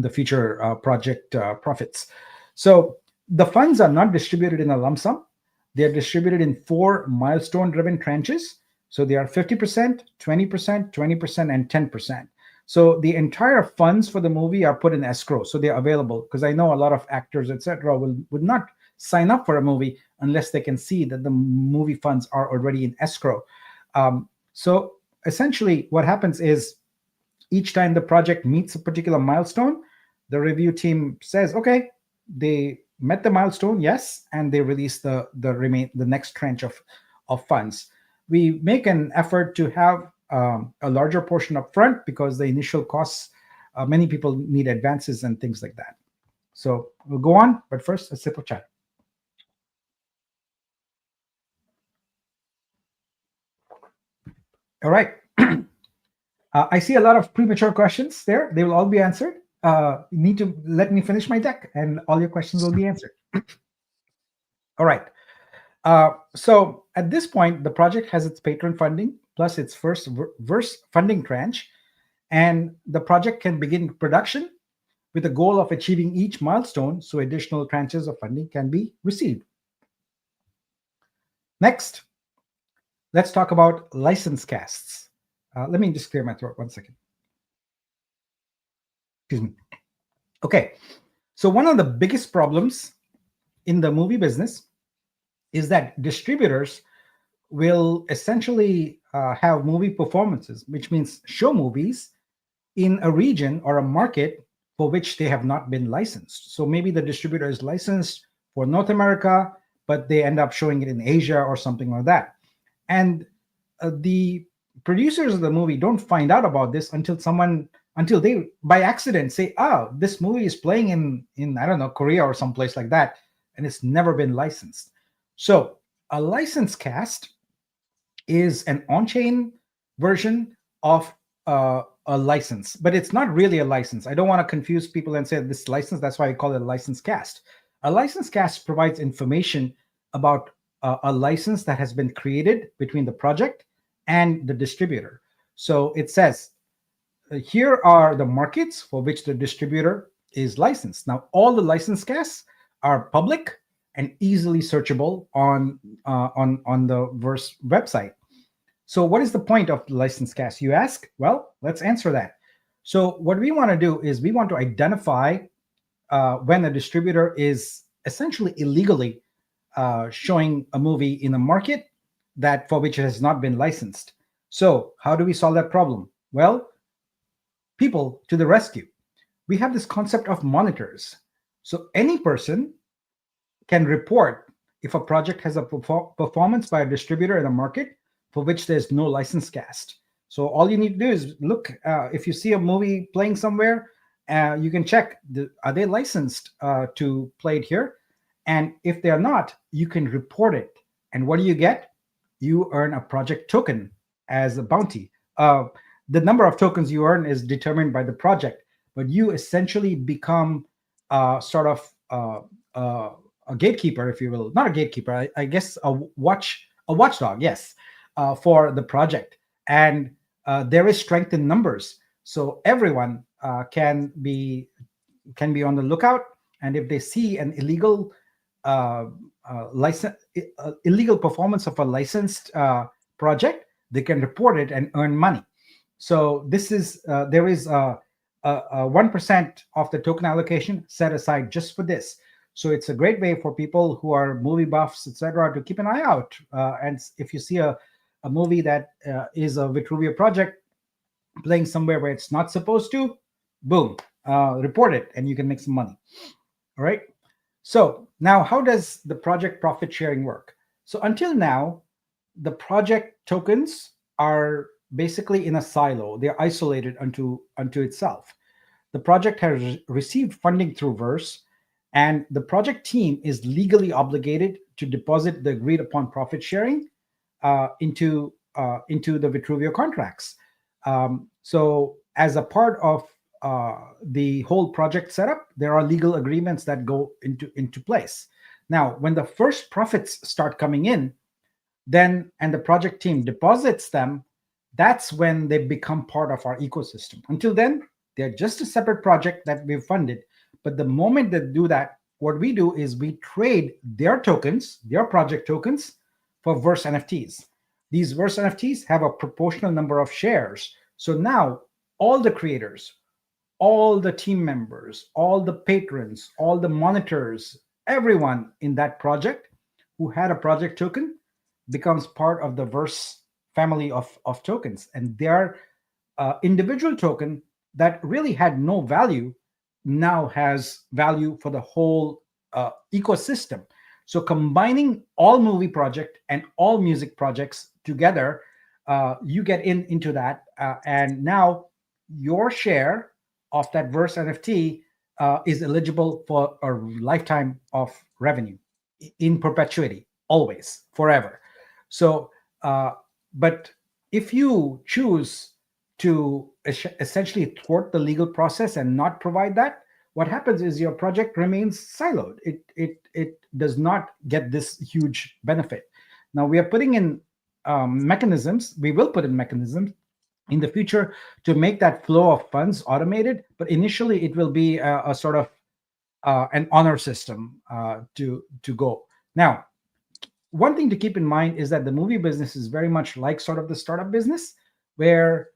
the future project profits. So the funds are not distributed in a lump sum. They are distributed in 4 milestone-driven tranches. So they are 50%, 20%, 20%, and 10%. So the entire funds for the movie are put in escrow. So they're available, because I know a lot of actors, etc., would not sign up for a movie unless they can see that the movie funds are already in escrow. So essentially what happens is each time the project meets a particular milestone, the review team says, okay, they met the milestone, yes, and they release the next tranche of funds. We make an effort to have a larger portion up front, because the initial costs, many people need advances and things like that. So we'll go on, but first a sip of chat. All right. I see a lot of premature questions there. They will all be answered. You need to let me finish my deck, and all your questions will be answered. All right. So at this point, the project has its patron funding plus its first verse funding tranche, and the project can begin production with the goal of achieving each milestone, so additional tranches of funding can be received. Next, let's talk about license casts. Let me just clear my throat 1 second. Excuse me. Okay, so one of the biggest problems in the movie business is that distributors will essentially have movie performances, which means show movies in a region or a market for which they have not been licensed. So maybe the distributor is licensed for North America, but they end up showing it in Asia or something like that. And the producers of the movie don't find out about this until they by accident say, oh, this movie is playing in I don't know, Korea or someplace like that, and it's never been licensed. So a license cast is an on-chain version of a license, but it's not really a license. I don't want to confuse people and say this license. That's why I call it a license cast. A license cast provides information about a license that has been created between the project and the distributor. So it says, here are the markets for which the distributor is licensed. Now, all the license casts are public and easily searchable on the Verse website. So what is the point of the license cast, you ask? Well, let's answer that. So what we want to do is we want to identify when a distributor is essentially illegally showing a movie in a market that for which it has not been licensed. So how do we solve that problem? Well, people to the rescue. We have this concept of monitors. So any person can report if a project has a performance by a distributor in a market for which there's no license cast. So all you need to do is look, if you see a movie playing somewhere, you can check, are they licensed to play it here? And if they're not, you can report it. And what do you get? You earn a project token as a bounty. The number of tokens you earn is determined by the project, but you essentially become sort of a gatekeeper, if you will. Not a gatekeeper, I guess a watchdog, yes, for the project. And there is strength in numbers, so everyone can be on the lookout. And if they see an illegal illegal performance of a licensed project, they can report it and earn money. So this is there is a 1% of the token allocation set aside just for this. So it's a great way for people who are movie buffs, etc., to keep an eye out. And if you see a movie that is a Vitruveo project playing somewhere where it's not supposed to, boom, report it, and you can make some money. All right. So now, how does the project profit sharing work? So until now, the project tokens are basically in a silo. They're isolated unto itself. The project has received funding through Verse, and the project team is legally obligated to deposit the agreed upon profit sharing into the Vitruveo contracts. So as a part of the whole project setup, there are legal agreements that go into place. Now, when the first profits start coming in, then and the project team deposits them, that's when they become part of our ecosystem. Until then, they're just a separate project that we've funded. But the moment they do that, what we do is we trade their tokens, their project tokens, for Verse NFTs. These Verse NFTs have a proportional number of shares. So now all the creators, all the team members, all the patrons, all the monitors, everyone in that project who had a project token becomes part of the Verse family of tokens. And their individual token that really had no value now has value for the whole ecosystem. So combining all movie project and all music projects together, you get into that. And now your share of that Verse NFT is eligible for a lifetime of revenue in perpetuity, always, forever. So, but if you choose to essentially thwart the legal process and not provide that, what happens is your project remains siloed. It does not get this huge benefit. Now we are putting in mechanisms. We will put in mechanisms in the future to make that flow of funds automated. But initially, it will be a sort of an honor system to go. Now, one thing to keep in mind is that the movie business is very much like sort of the startup business, where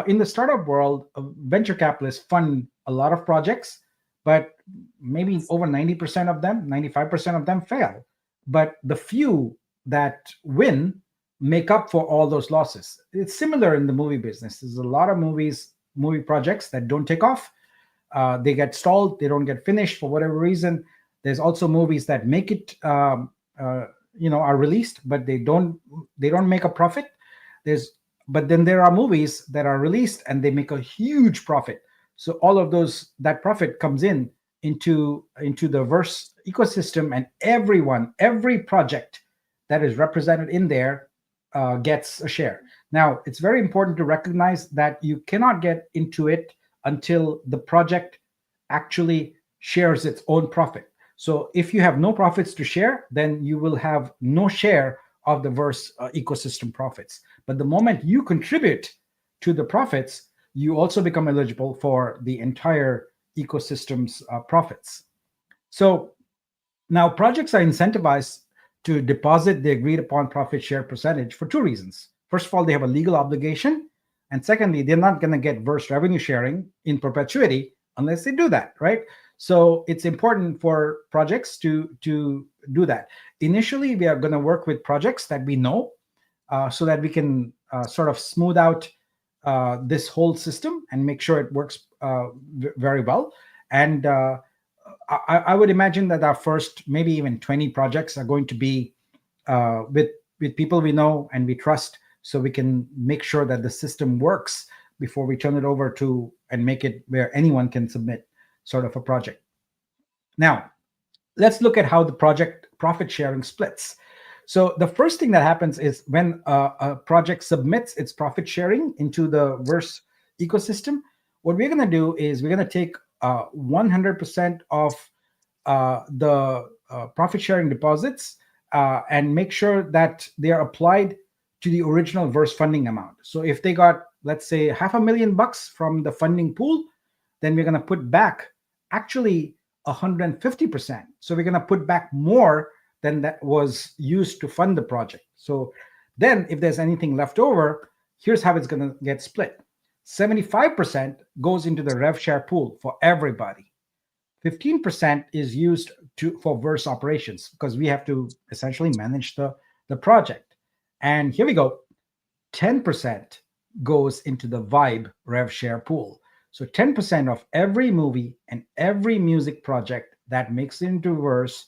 in the startup world, venture capitalists fund a lot of projects, but maybe over 90% of them, 95% of them fail. But the few that win make up for all those losses. It's similar in the movie business. There's a lot of movie projects that don't take off. They get stalled. They don't get finished for whatever reason. There's also movies that make it, are released, but they don't make a profit. But then there are movies that are released and they make a huge profit. So all of that profit comes into the Verse ecosystem, and every project that is represented in there gets a share. Now, it's very important to recognize that you cannot get into it until the project actually shares its own profit. So if you have no profits to share, then you will have no share of the Verse ecosystem profits. But the moment you contribute to the profits, you also become eligible for the entire ecosystem's profits. So now projects are incentivized to deposit the agreed upon profit share percentage for two reasons. First of all, they have a legal obligation. And secondly, they're not going to get Verse revenue sharing in perpetuity unless they do that, right? So it's important for projects to do that. Initially, we are going to work with projects that we know so that we can sort of smooth out this whole system and make sure it works very well. And I would imagine that our first maybe even 20 projects are going to be with people we know and we trust, so we can make sure that the system works before we turn it over to and make it where anyone can submit sort of a project. Now, let's look at how the project profit sharing splits. So the first thing that happens is when a project submits its profit sharing into the Verse ecosystem, what we're going to do is we're going to take 100% of the profit sharing deposits and make sure that they are applied to the original Verse funding amount. So if they got, let's say, $500,000 from the funding pool, then we're going to put back actually 150%. So we're going to put back more than that was used to fund the project. So then if there's anything left over, here's how it's going to get split. 75% goes into the rev share pool for everybody. 15% is used for Verse operations because we have to essentially manage the project. And here we go. 10% goes into the Vibe rev share pool. So 10% of every movie and every music project that makes it into Verse,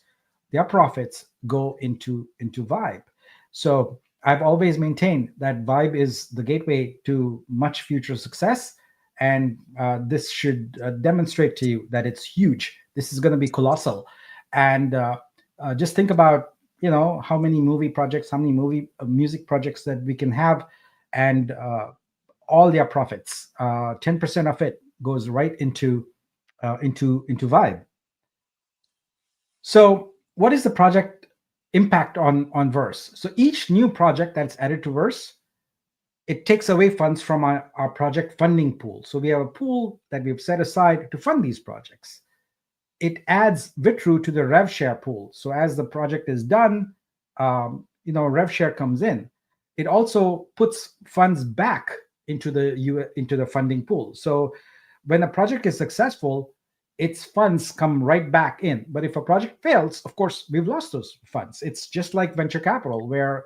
their profits go into Vibe. So I've always maintained that Vibe is the gateway to much future success. And this should demonstrate to you that it's huge. This is going to be colossal. And just think about, how many movie projects, how many music projects that we can have, and all their profits. 10% of it goes right into Vibe. So what is the project impact on Verse? So each new project that's added to Verse, it takes away funds from our project funding pool. So we have a pool that we've set aside to fund these projects. It adds Vitru to the rev share pool. So as the project is done, rev share comes in. It also puts funds back into the funding pool. So when a project is successful, its funds come right back in. But if a project fails, of course, we've lost those funds. It's just like venture capital, where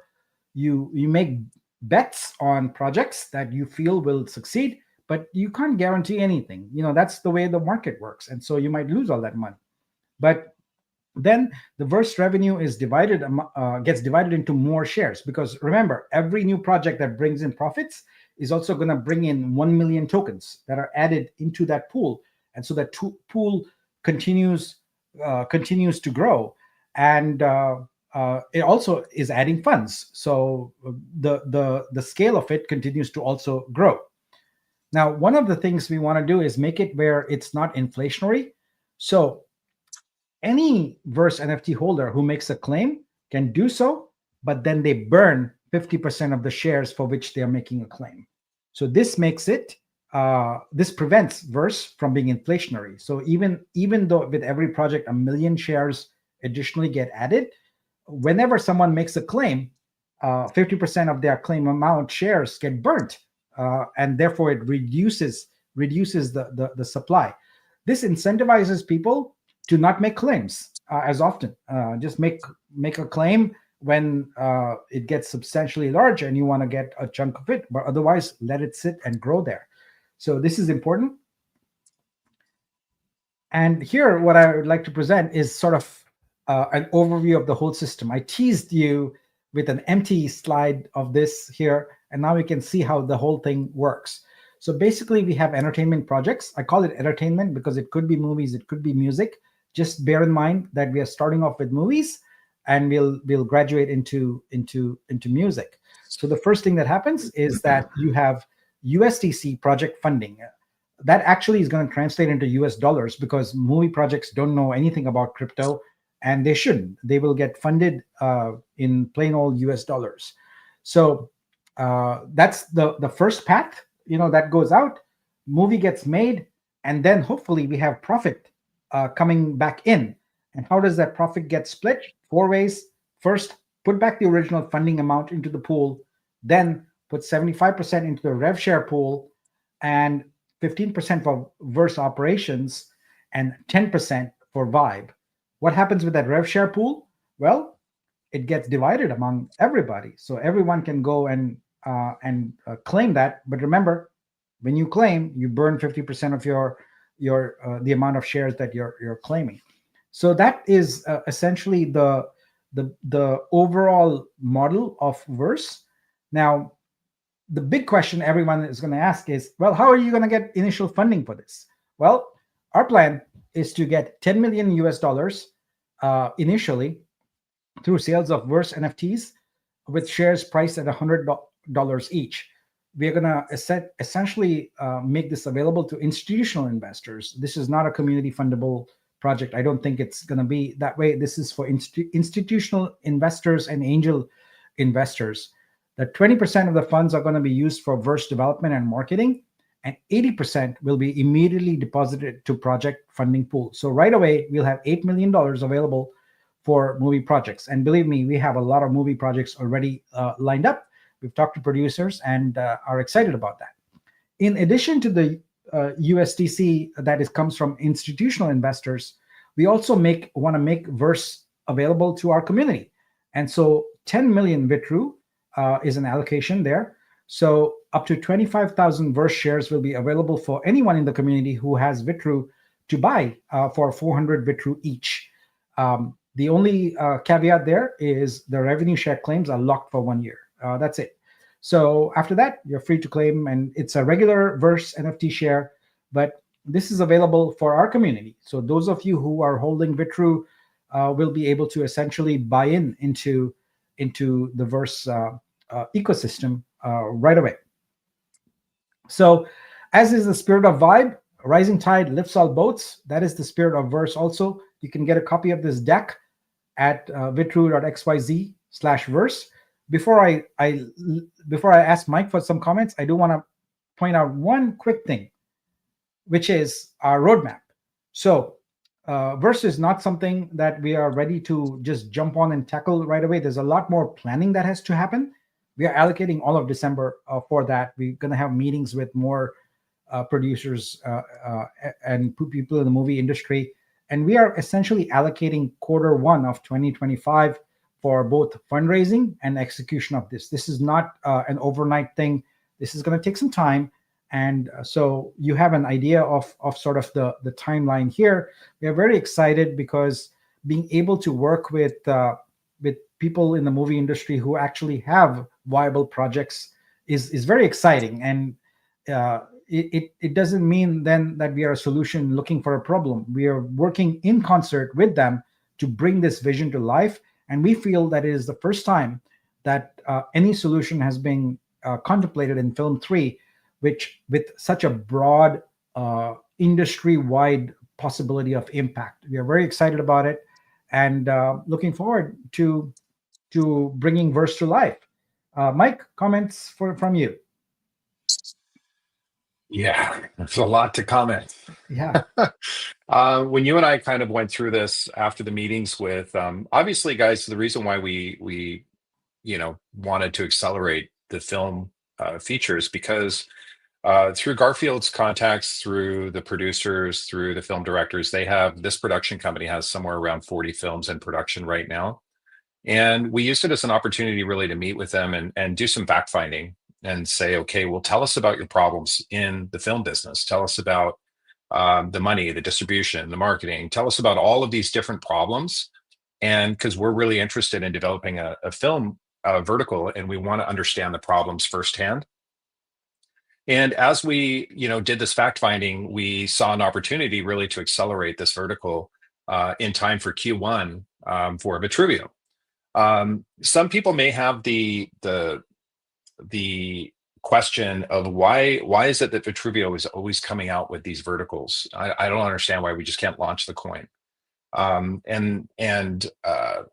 you make bets on projects that you feel will succeed, but you can't guarantee anything. That's the way the market works. And so you might lose all that money. But then the Verse revenue is gets divided into more shares, because remember, every new project that brings in profits is also going to bring in 1 million tokens that are added into that pool. And so that pool continues to grow. And it also is adding funds. So the scale of it continues to also grow. Now, one of the things we want to do is make it where it's not inflationary. So any Verse NFT holder who makes a claim can do so, but then they burn 50% of the shares for which they are making a claim. So this makes it, this prevents Verse from being inflationary. So even though with every project 1 million shares additionally get added, whenever someone makes a claim, 50% of their claim amount shares get burnt, and therefore it reduces the supply. This incentivizes people to not make claims as often. Just make a claim when it gets substantially large and you want to get a chunk of it, but otherwise let it sit and grow there. So this is important. And here, what I would like to present is sort of an overview of the whole system. I teased you with an empty slide of this here, and now we can see how the whole thing works. So basically, we have entertainment projects. I call it entertainment because it could be movies, it could be music. Just bear in mind that we are starting off with movies, and we'll graduate into music. So the first thing that happens is that you have USDC project funding. That actually is going to translate into US dollars because movie projects don't know anything about crypto, and they shouldn't. They will get funded in plain old US dollars. So that's the first path, that goes out. Movie gets made, and then hopefully we have profit coming back in. And how does that profit get split? 4 ways. First, put back the original funding amount into the pool, then put 75% into the rev share pool, and 15% for verse operations, and 10% for Vibe. What happens with that rev share pool? Well, it gets divided among everybody, so everyone can go and claim that. But remember, when you claim, you burn 50% of your the amount of shares that you're claiming. So that is essentially the overall model of verse. Now, the big question everyone is going to ask is, well, how are you going to get initial funding for this? Well, our plan is to get 10 million US dollars initially through sales of verse NFTs with shares priced at $100 each. We are going to essentially make this available to institutional investors. This is not a community fundable project. I don't think it's going to be that way. This is for institutional investors and angel investors. That 20% of the funds are going to be used for verse development and marketing, and 80% will be immediately deposited to project funding pool. So right away, we'll have $8 million available for movie projects. And believe me, we have a lot of movie projects already lined up. We've talked to producers and are excited about that. In addition to the USDC that comes from institutional investors, we also want to make verse available to our community. And so 10 million Vitru is an allocation there. So up to 25,000 verse shares will be available for anyone in the community who has Vitru to buy for 400 Vitru each. The only caveat there is the revenue share claims are locked for 1 year. That's it. So after that, you're free to claim, and it's a regular verse NFT share, but this is available for our community. So those of you who are holding Vitru will be able to essentially buy into the verse ecosystem right away. So as is the spirit of Vibe, rising tide lifts all boats. That is the spirit of verse also. You can get a copy of this deck at vitru.xyz/verse. Before I ask Mike for some comments, I do want to point out one quick thing, which is our roadmap. So verse is not something that we are ready to just jump on and tackle right away. There's a lot more planning that has to happen. We are allocating all of December for that. We're going to have meetings with more producers and people in the movie industry. And we are essentially allocating Q1 of 2025 for both fundraising and execution of this. This is not an overnight thing. This is going to take some time. And so you have an idea of sort of the timeline here. We are very excited because being able to work with people in the movie industry who actually have viable projects is very exciting. And it doesn't mean then that we are a solution looking for a problem. We are working in concert with them to bring this vision to life. And we feel that it is the first time that any solution has been contemplated in Film 3, which with such a broad industry-wide possibility of impact. We are very excited about it and looking forward to bringing verse to life. Mike, comments from you? Yeah, there's a lot to comment. Yeah. When you and I kind of went through this after the meetings with, obviously, guys, the reason why we wanted to accelerate the film features because through Garfield's contacts, through the producers, through the film directors, this production company has somewhere around 40 films in production right now. And we used it as an opportunity really to meet with them and do some fact finding and say, okay, well, tell us about your problems in the film business. Tell us about the money, the distribution, the marketing. Tell us about all of these different problems. And because we're really interested in developing a film vertical and we want to understand the problems firsthand. And as we did this fact finding, we saw an opportunity really to accelerate this vertical in time for Q1 for Vitruveo. Some people may have the the question of why is it that Vitruveo is always coming out with these verticals? I don't understand why we just can't launch the coin. I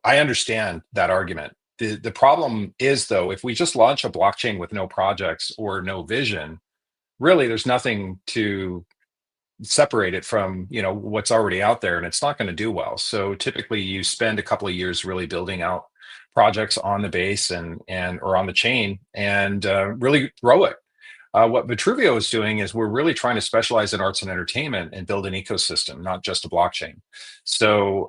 understand that argument. The problem is, though, if we just launch a blockchain with no projects or no vision, really there's nothing to separate it from, what's already out there, and it's not going to do well. So typically you spend a couple of years really building out projects on the base and or on the chain, and really grow it. What Vitruveo is doing is we're really trying to specialize in arts and entertainment and build an ecosystem, not just a blockchain. So,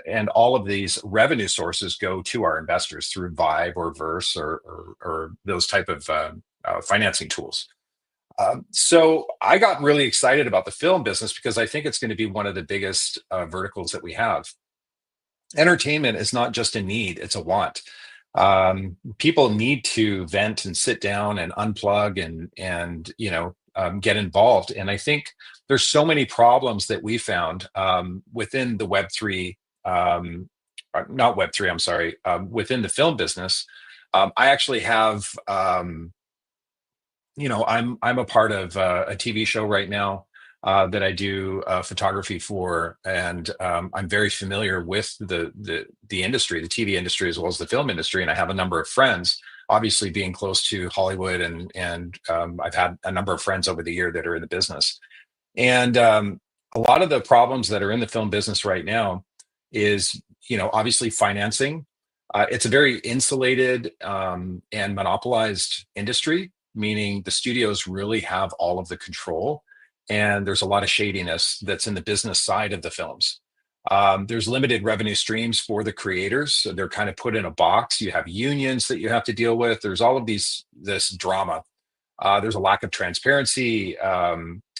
and all of these revenue sources go to our investors through Vive or Verse or those type of financing tools. So I got really excited about the film business because I think it's going to be one of the biggest verticals that we have. Entertainment is not just a need, it's a want. People need to vent and sit down and unplug and get involved. And I think there's so many problems that we found within the Web3, not Web3, I'm sorry, within the film business. I actually have, I'm a part of a TV show right now that I do photography for, and I'm very familiar with the industry, the TV industry, as well as the film industry. And I have a number of friends, obviously being close to Hollywood, and I've had a number of friends over the year that are in the business. And a lot of the problems that are in the film business right now is, obviously financing. It's a very insulated and monopolized industry, meaning the studios really have all of the control. And there's a lot of shadiness that's in the business side of the films. There's limited revenue streams for the creators. So they're kind of put in a box. You have unions that you have to deal with. There's all of this drama. There's a lack of transparency.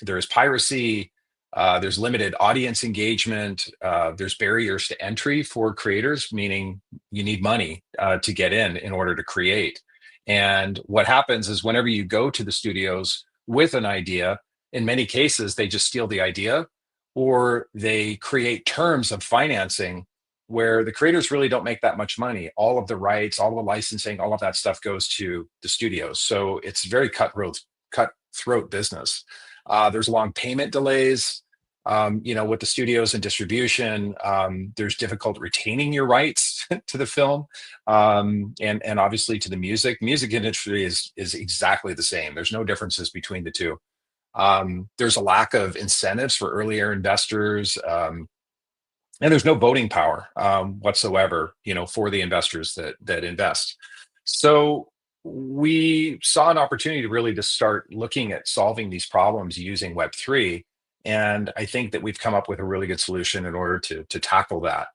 There's piracy. There's limited audience engagement. There's barriers to entry for creators, meaning you need money to get in order to create. And what happens is whenever you go to the studios with an idea, in many cases, they just steal the idea, or they create terms of financing where the creators really don't make that much money. All of the rights, all of the licensing, all of that stuff goes to the studios. So it's very cutthroat business. There's long payment delays, with the studios and distribution. There's difficult retaining your rights to the film, and obviously to the music. Music industry is exactly the same. There's no differences between the two. There's a lack of incentives for earlier investors, and there's no voting power whatsoever, for the investors that invest. So we saw an opportunity to really just start looking at solving these problems using Web3, and I think that we've come up with a really good solution in order to tackle that.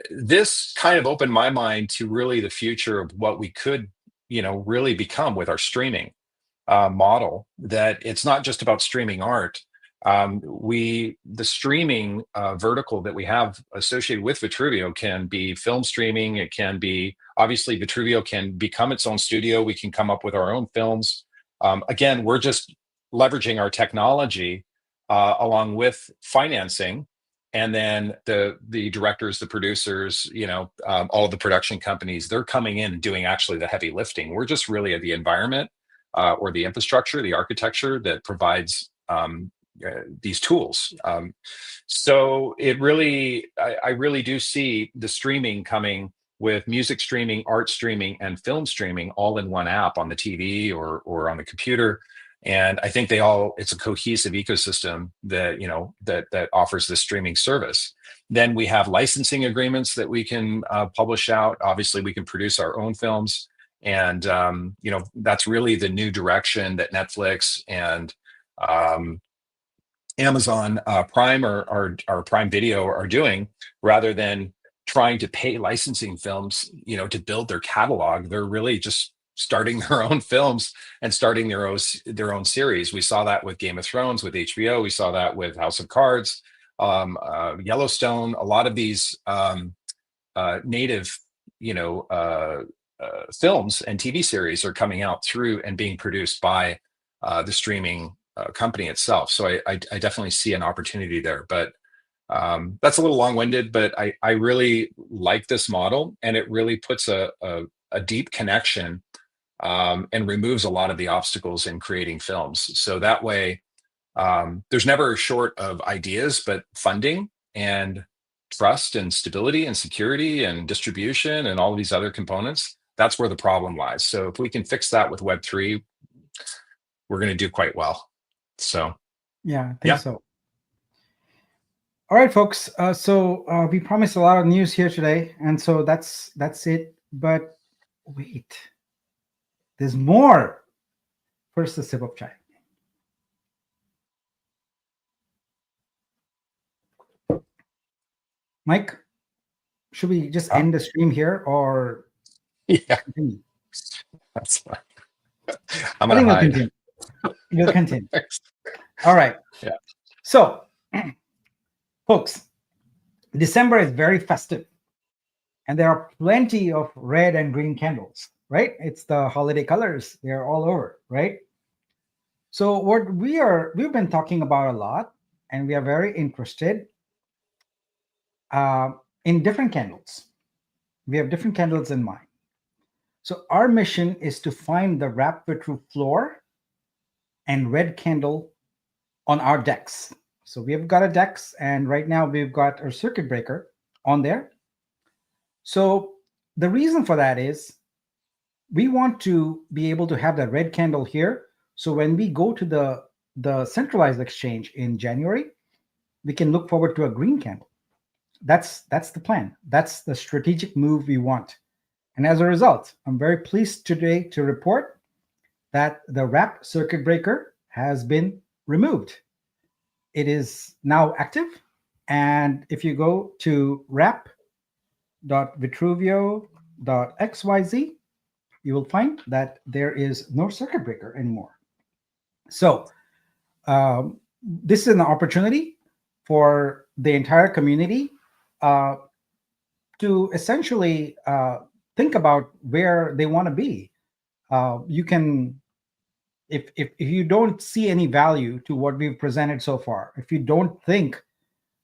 This kind of opened my mind to really the future of what we could, really become with our streaming model. That it's not just about streaming art. The streaming vertical that we have associated with Vitruveo can be film streaming. It can be, obviously, Vitruveo can become its own studio. We can come up with our own films. Again, we're just leveraging our technology along with financing, and then the directors, the producers, all of the production companies, they're coming in and doing actually the heavy lifting. We're just really at the environment or the infrastructure, the architecture that provides these tools. So it really, I really do see the streaming coming with music streaming, art streaming, and film streaming all in one app on the TV or on the computer. And I think it's a cohesive ecosystem that, that offers this streaming service. Then we have licensing agreements that we can publish out. Obviously, we can produce our own films. And, that's really the new direction that Netflix and Amazon Prime or Prime Video are doing, rather than trying to pay licensing films, to build their catalog. They're really just starting their own films and starting their own series. We saw that with Game of Thrones, with HBO. We saw that with House of Cards, Yellowstone. A lot of these native, films and TV series are coming out through and being produced by the streaming company itself. So I definitely see an opportunity there. But that's a little long-winded, but I really like this model, and it really puts a deep connection and removes a lot of the obstacles in creating films. So that way, there's never a short of ideas, but funding and trust and stability and security and distribution and all of these other components, that's where the problem lies. So if we can fix that with Web3, we're going to do quite well. So Yeah, I think yeah. so. All right, folks. We promised a lot of news here today, and so that's it. But wait, there's more. First, a sip of chai. Mike, should we just end the stream here or Yeah, continue? that's fine. I'm I going think to we'll hide. continue. We'll continue. All right. Yeah. So, folks, December is very festive, and there are plenty of red and green candles, right? It's the holiday colors. They're all over, right? So what we've been talking about a lot, and we are very interested in different candles. We have different candles in mind. So our mission is to find the wrap Vitru floor and red candle on our decks. So we've got a decks, and right now we've got our circuit breaker on there. So the reason for that is we want to be able to have that red candle here. So when we go to the centralized exchange in January, we can look forward to a green candle. That's the plan. That's the strategic move we want. And as a result, I'm very pleased today to report that the wrap circuit breaker has been removed. It is now active. And if you go to wrap.vitruveo.xyz, you will find that there is no circuit breaker anymore. So this is an opportunity for the entire community to essentially think about where they want to be. You can, if you don't see any value to what we've presented so far, if you don't think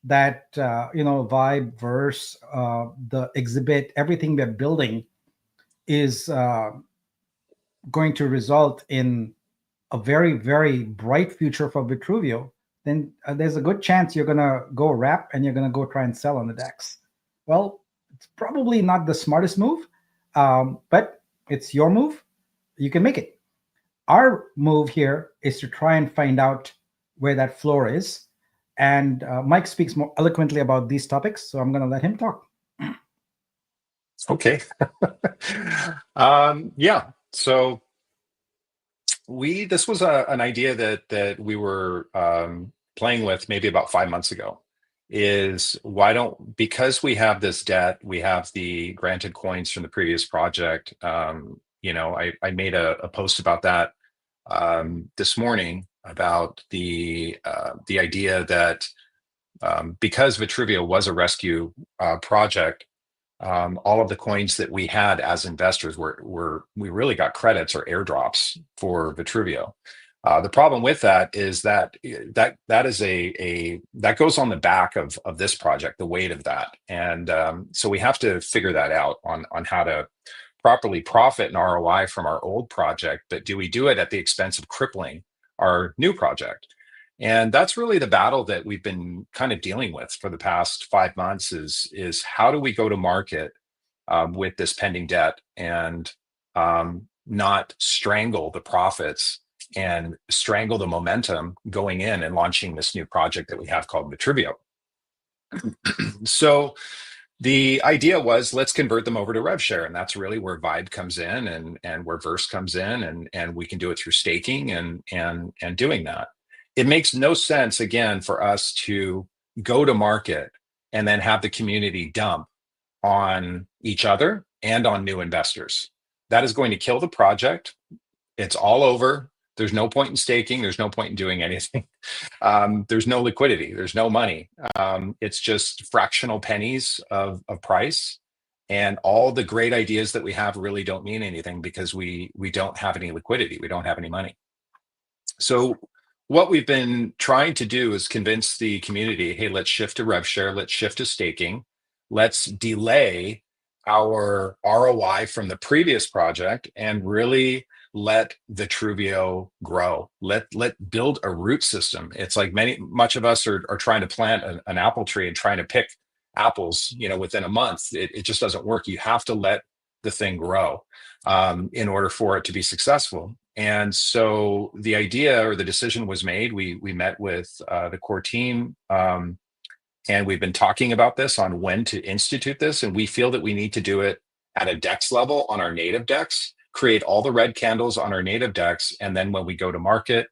that Vibe, Verse, the exhibit, everything we're building is going to result in a very, very bright future for Vitruveo, then there's a good chance you're going to go wrap and you're going to go try and sell on the DEX. Well, it's probably not the smartest move, but it's your move. You can make it. Our move here is to try and find out where that floor is. And Mike speaks more eloquently about these topics, so I'm going to let him talk. Okay. Yeah. So this was an idea that we were playing with maybe about 5 months ago. Is because we have this debt, we have the granted coins from the previous project. I made a post about that this morning about the idea that because Vitruveo was a rescue project, all of the coins that we had as investors we really got credits or airdrops for Vitruveo. The problem with that is that is that goes on the back of this project, the weight of that, and so we have to figure that out on how to properly profit and ROI from our old project. But do we do it at the expense of crippling our new project? And that's really the battle that we've been kind of dealing with for the past 5 months is how do we go to market with this pending debt and not strangle the profits and strangle the momentum going in and launching this new project that we have called Vitruveo. So the idea was, let's convert them over to rev share, and that's really where Vibe comes in and where Verse comes in, and we can do it through staking and doing that. It makes no sense, again, for us to go to market and then have the community dump on each other and on new investors. That is going to kill the project. It's all over. There's no point in staking. There's no point in doing anything. There's no liquidity. There's no money. It's just fractional pennies of price. And all the great ideas that we have really don't mean anything because we don't have any liquidity. We don't have any money. So what we've been trying to do is convince the community, hey, let's shift to rev share. Let's shift to staking. Let's delay our ROI from the previous project and really let Vitruveo grow. Let build a root system. It's like much of us are trying to plant an apple tree and trying to pick apples, within a month. It just doesn't work. You have to let the thing grow in order for it to be successful. And so the idea or the decision was made. We met with the core team. And we've been talking about this on when to institute this. And we feel that we need to do it at a DEX level on our native DEX, create all the red candles on our native DEX. And then when we go to market,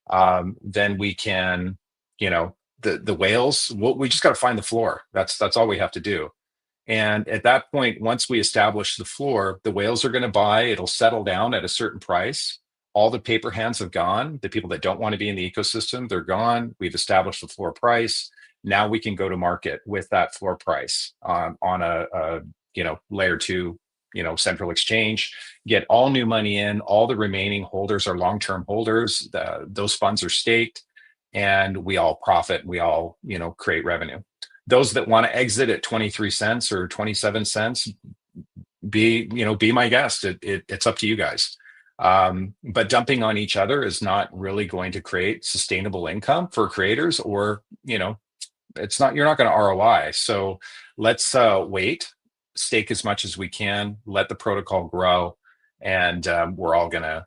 then we can, the whales, we just got to find the floor. That's all we have to do. And at that point, once we establish the floor, the whales are going to buy, it'll settle down at a certain price. All the paper hands have gone. The people that don't want to be in the ecosystem, they're gone. We've established the floor price. Now we can go to market with that floor price on a layer 2, central exchange, get all new money in. All the remaining holders are long-term holders. Those funds are staked, and we all profit. We all, create revenue. Those that want to exit at 23 cents or 27 cents, be my guest. It's up to you guys. But dumping on each other is not really going to create sustainable income for creators, or, you're not going to ROI. So let's wait, stake as much as we can, let the protocol grow, and we're all going to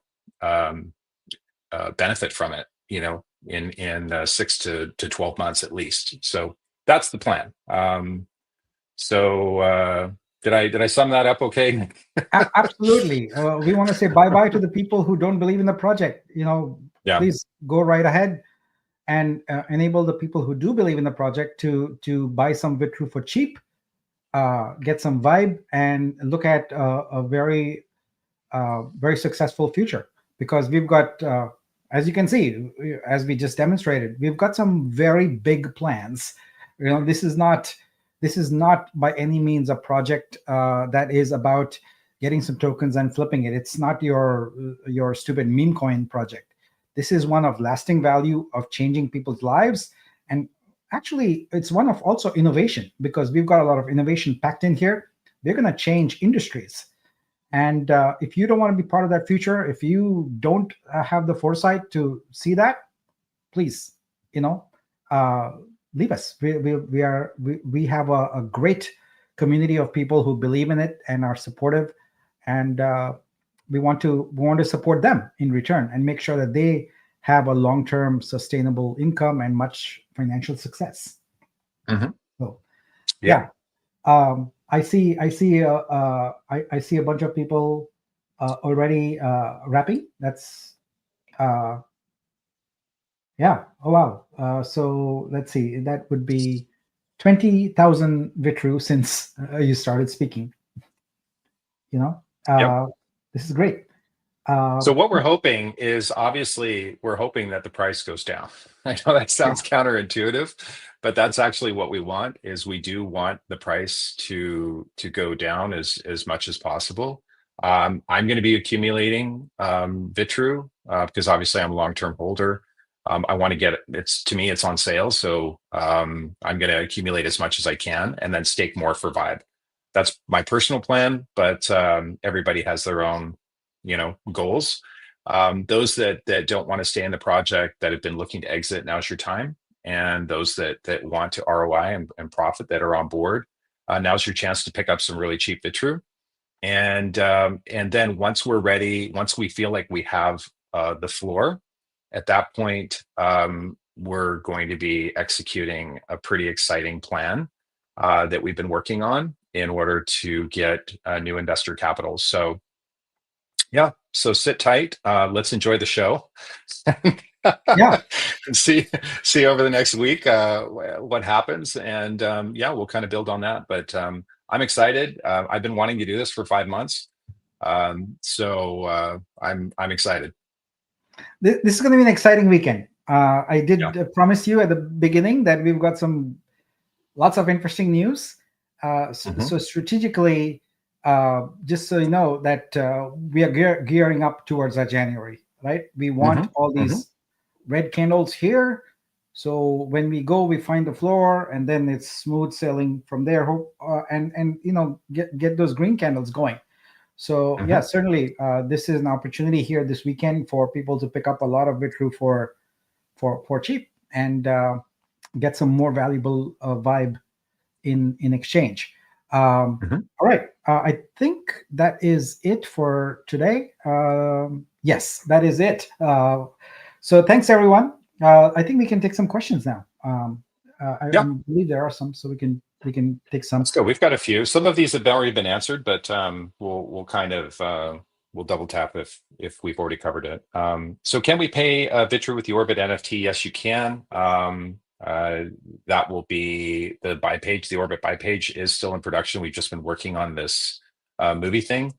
benefit from it, in 6 to 12 months at least. So that's the plan. Did I sum that up okay? Absolutely. We want to say bye-bye to the people who don't believe in the project. Yeah. Please go right ahead and enable the people who do believe in the project to buy some Vitru for cheap, get some vibe, and look at a very, very successful future. Because we've got, as you can see, as we just demonstrated, we've got some very big plans. This is not by any means a project that is about getting some tokens and flipping it. It's not your stupid meme coin project. This is one of lasting value, of changing people's lives. And actually, it's one of also innovation, because we've got a lot of innovation packed in here. They're going to change industries. And if you don't want to be part of that future, if you don't have the foresight to see that, please, leave us. We have a great community of people who believe in it and are supportive, and we want to support them in return and make sure that they have a long-term sustainable income and much financial success. Mm-hmm. So, yeah. I see a bunch of people already wrapping. That's yeah. Oh wow. So let's see. That would be 20,000 Vitru since you started speaking. Yep. This is great. So what we're hoping is, obviously, we're hoping that the price goes down. I know that sounds counterintuitive, but that's actually what we want. Is we do want the price to go down as much as possible. I'm going to be accumulating Vitru because obviously I'm a long-term holder. I want to get it. It's on sale, so I'm going to accumulate as much as I can and then stake more for Vibe. That's my personal plan, but everybody has their own, goals. Those that don't want to stay in the project, that have been looking to exit, now's your time. And those that want to ROI and profit, that are on board, now's your chance to pick up some really cheap Vitru. And then once we're ready, once we feel like we have the floor, at that point, we're going to be executing a pretty exciting plan that we've been working on in order to get new investor capital. So yeah, so sit tight. Let's enjoy the show. Yeah. And see over the next week what happens. And yeah, we'll kind of build on that. But I'm excited. I've been wanting to do this for 5 months. So I'm excited. This is going to be an exciting weekend. I did promise you at the beginning that we've got lots of interesting news. So strategically, just so you know that we are gearing up towards our January, right? We want all these red candles here So when we go, we find the floor, and then it's smooth sailing from there. And get those green candles going. So yeah, Mhm. certainly this is an opportunity here this weekend for people to pick up a lot of Vitru for cheap and get some more valuable vibe in exchange. Mhm. All right, I think that is it for today. Yes, that is it. So thanks everyone. I think we can take some questions now. I Yeah, believe there are some, so we can take some. let's go. We've got a few. Some of these have already been answered, but we'll kind of we'll double tap if we've already covered it. So can we pay Vitru with the Orbit NFT? Yes, you can. That will be the buy page. The Orbit buy page is still in production. We've just been working on this movie thing.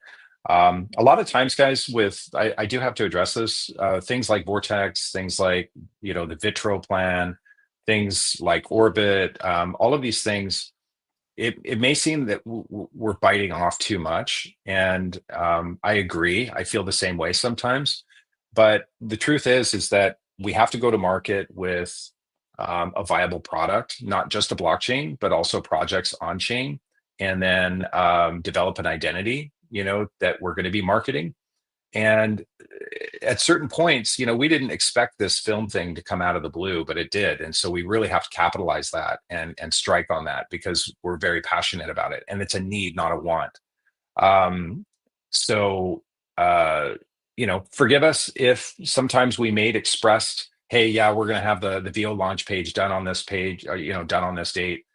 A lot of times, guys, I do have to address this. Things like Vortex, things like the Vitro plan, things like Orbit, all of these things. It may seem that we're biting off too much, and I agree. I feel the same way sometimes, but the truth is that we have to go to market with a viable product, not just a blockchain, but also projects on chain, and then develop an identity, that we're going to be marketing. And at certain points, we didn't expect this film thing to come out of the blue, but it did. And so we really have to capitalize that and strike on that because we're very passionate about it. And it's a need, not a want. Um, so, forgive us if sometimes we made expressed, hey, yeah, we're going to have the VO launch page done on this page, or, done on this date.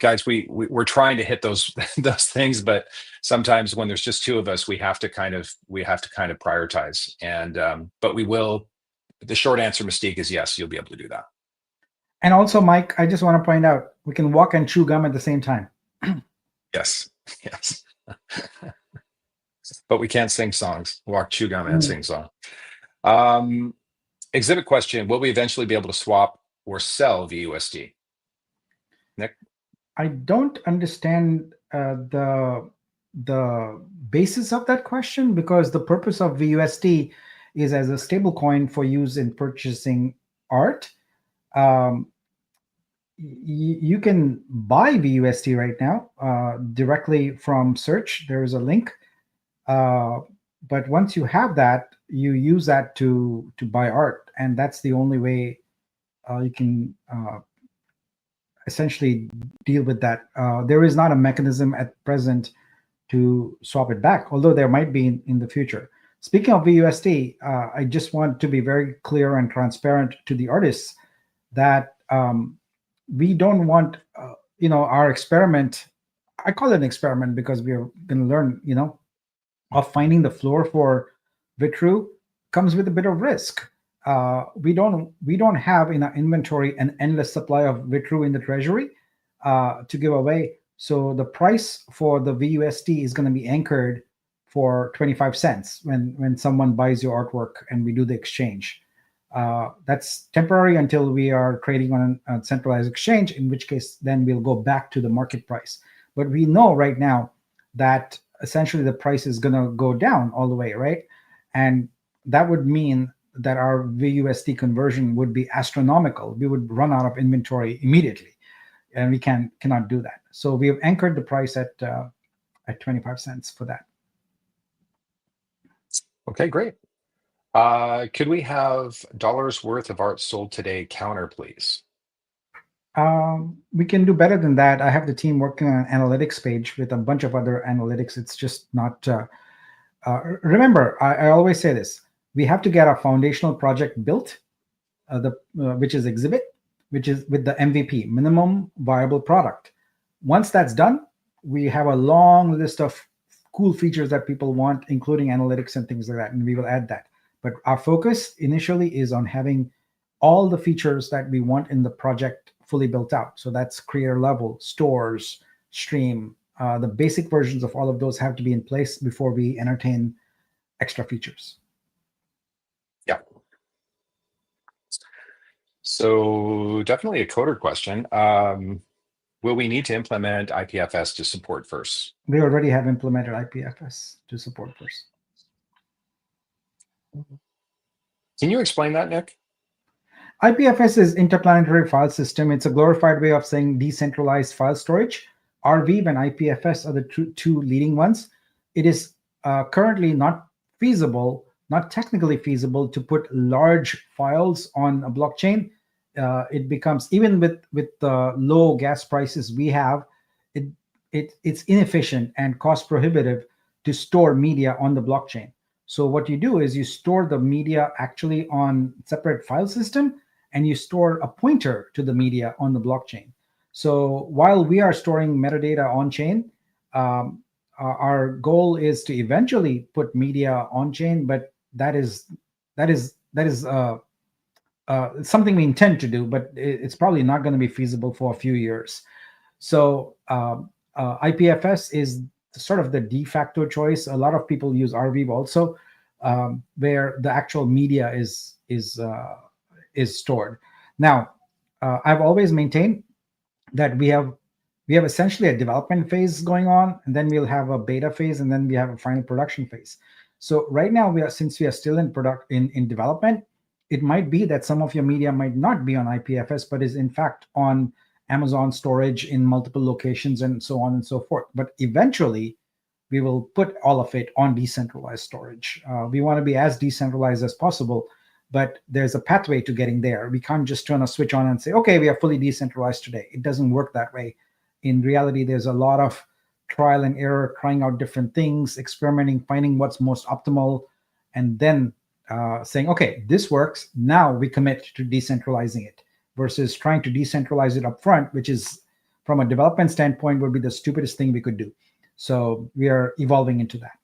Guys, we're trying to hit those those things, but sometimes when there's just two of us, we have to kind of prioritize. And but we will. The short answer, Mystique, is yes, you'll be able to do that. And also, Mike, I just want to point out we can walk and chew gum at the same time. Yes, yes. But we can't sing songs. Walk, chew gum, and Mm. sing song. Um, Exhibit question: will we eventually be able to swap or sell VUSD? Nick? I don't understand the basis of that question because the purpose of VUSD is as a stable coin for use in purchasing art. Um, you can buy VUSD right now directly from Search. There is a link, uh, but once you have that, you use that to buy art, and that's the only way you can essentially deal with that. There is not a mechanism at present to swap it back, although there might be in the future. Speaking of VUSD, I just want to be very clear and transparent to the artists that we don't want, our experiment. I call it an experiment because we are going to learn, of finding the floor for Vitru comes with a bit of risk. We don't have in our inventory an endless supply of Vitru in the treasury to give away. So the price for the VUSD is going to be anchored for 25 cents when someone buys your artwork and we do the exchange. That's temporary until we are trading on a centralized exchange, in which case then we'll go back to the market price. But we know right now that essentially the price is going to go down all the way, right? And that would mean that our VUSD conversion would be astronomical. We would run out of inventory immediately, and we cannot do that. So we have anchored the price at 25 cents for that. Okay, great. Could we have dollars worth of art sold today counter, please? We can do better than that. I have the team working on an analytics page with a bunch of other analytics. It's just not. Remember, I always say this: we have to get our foundational project built, the which is exhibit, which is with the MVP, minimum viable product. Once that's done, we have a long list of cool features that people want, including analytics and things like that, and we will add that. But our focus initially is on having all the features that we want in the project fully built out. So that's creator level, stores, stream. The basic versions of all of those have to be in place before we entertain extra features. Yeah. So definitely a coder question. Will we need to implement IPFS to support verse? We already have implemented IPFS to support verse. Can you explain that, Nick? IPFS is interplanetary file system. It's a glorified way of saying decentralized file storage. RVeeve and IPFS are the two leading ones. It is currently not feasible, not technically feasible, to put large files on a blockchain. It becomes, even with the low gas prices we have, it's inefficient and cost prohibitive to store media on the blockchain. So what you do is you store the media actually on separate file system, and you store a pointer to the media on the blockchain. So while we are storing metadata on chain, our goal is to eventually put media on chain, but that is something we intend to do, but it's probably not going to be feasible for a few years. So IPFS is sort of the de facto choice. A lot of people use RVeeve also, where the actual media is stored. Now, I've always maintained that we have essentially a development phase going on, and then we'll have a beta phase, and then we have a final production phase. So right now, since we are still in development, it might be that some of your media might not be on IPFS, but is in fact on Amazon storage in multiple locations, and so on and so forth. But eventually, we will put all of it on decentralized storage. We want to be as decentralized as possible, but there's a pathway to getting there. We can't just turn a switch on and say, okay, we are fully decentralized today. It doesn't work that way. In reality, there's a lot of trial and error, trying out different things, experimenting, finding what's most optimal, and then saying, okay, this works. Now we commit to decentralizing it, versus trying to decentralize it up front, which is, from a development standpoint, would be the stupidest thing we could do. So we are evolving into that.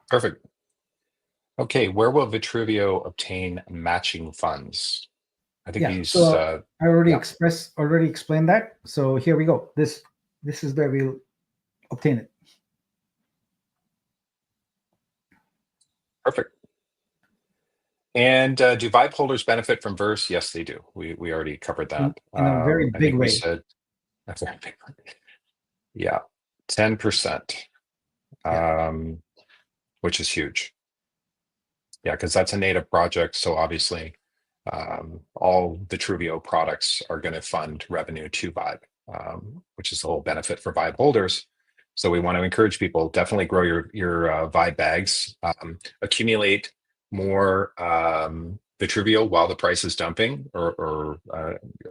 Perfect. Okay, where will Vitruveo obtain matching funds? I think these. So I already explained that. So here we go. This is where we'll obtain it. Perfect. And do Vibe holders benefit from Verse? Yes, they do. We already covered that. In a very big way. We said a very big way. Yeah, 10%, which is huge. Yeah, because that's a native project. So obviously, all the Vitruveo products are going to fund revenue to Vibe, which is the whole benefit for Vibe holders. So we want to encourage people, definitely grow your Vibe bags, accumulate more Vitruveo while the price is dumping, or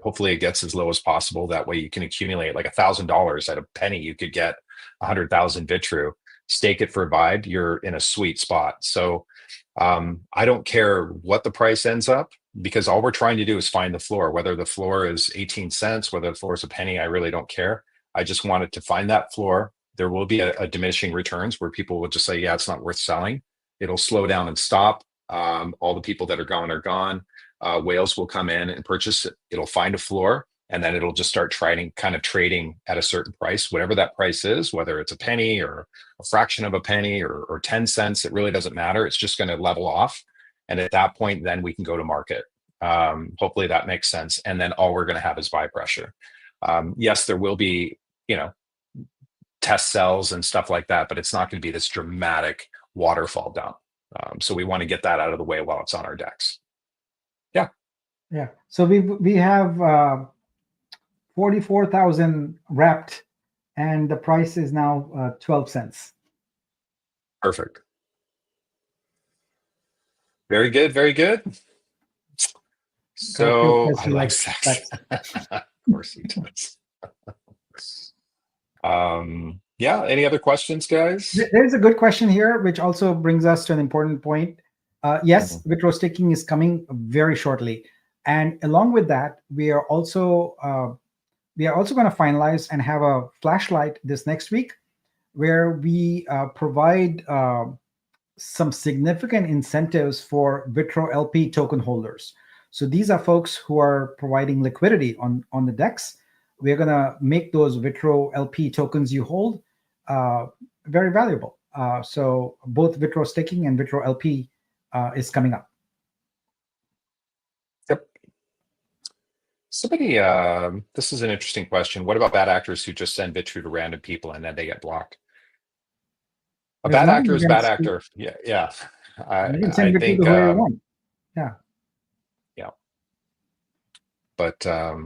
hopefully it gets as low as possible. That way you can accumulate like $1,000 at a penny. You could get 100,000 Vitru, stake it for Vibe. You're in a sweet spot. So I don't care what the price ends up, because all we're trying to do is find the floor. Whether the floor is 18 cents, whether the floor is a penny, I really don't care. I just wanted to find that floor. There will be a diminishing returns where people will just say, yeah, it's not worth selling. It'll slow down and stop. All the people that are gone are gone. Whales will come in and purchase it. It'll find a floor, and then it'll just start trading at a certain price, whatever that price is, whether it's a penny or a fraction of a penny or 10 cents, it really doesn't matter. It's just going to level off. And at that point, then we can go to market. Hopefully that makes sense. And then all we're going to have is buy pressure. Yes, there will be, test cells and stuff like that, but it's not going to be this dramatic waterfall dump. So we want to get that out of the way while it's on our decks. Yeah. So we have 44,000 wrapped, and the price is now 12 cents. Perfect. Very good. Very good. So I like sex. Of course he does. Yeah. Any other questions, guys? There's a good question here, which also brings us to an important point. Yes, Vitro staking is coming very shortly, and along with that, we are also going to finalize and have a flashlight this next week, where we provide some significant incentives for Vitro LP token holders. So these are folks who are providing liquidity on the DEX. We're going to make those Vitro LP tokens you hold very valuable. So both Vitro staking and Vitro LP is coming up. Yep. Somebody, this is an interesting question. What about bad actors who just send Vitru to random people and then they get blocked? A bad actor is a bad actor. Yeah. You can send Vitru to whoever you want. Yeah. But yeah.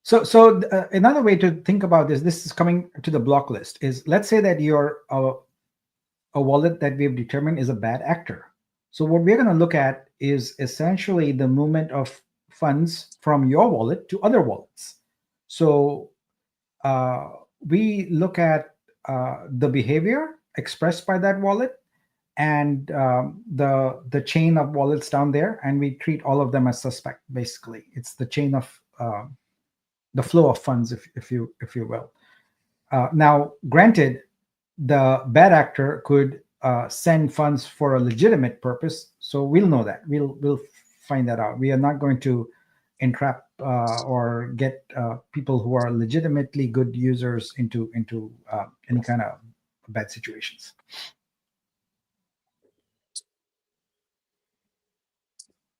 So another way to think about this is coming to the block list, is let's say that you're a wallet that we've determined is a bad actor. So what we're going to look at is essentially the movement of funds from your wallet to other wallets. So uh, we look at the behavior expressed by that wallet, and the chain of wallets down there, and we treat all of them as suspect. Basically, it's the chain of the flow of funds, if you will. Now, granted, the bad actor could send funds for a legitimate purpose, so we'll know that. We'll find that out. We are not going to entrap or get people who are legitimately good users into any kind of bad situations.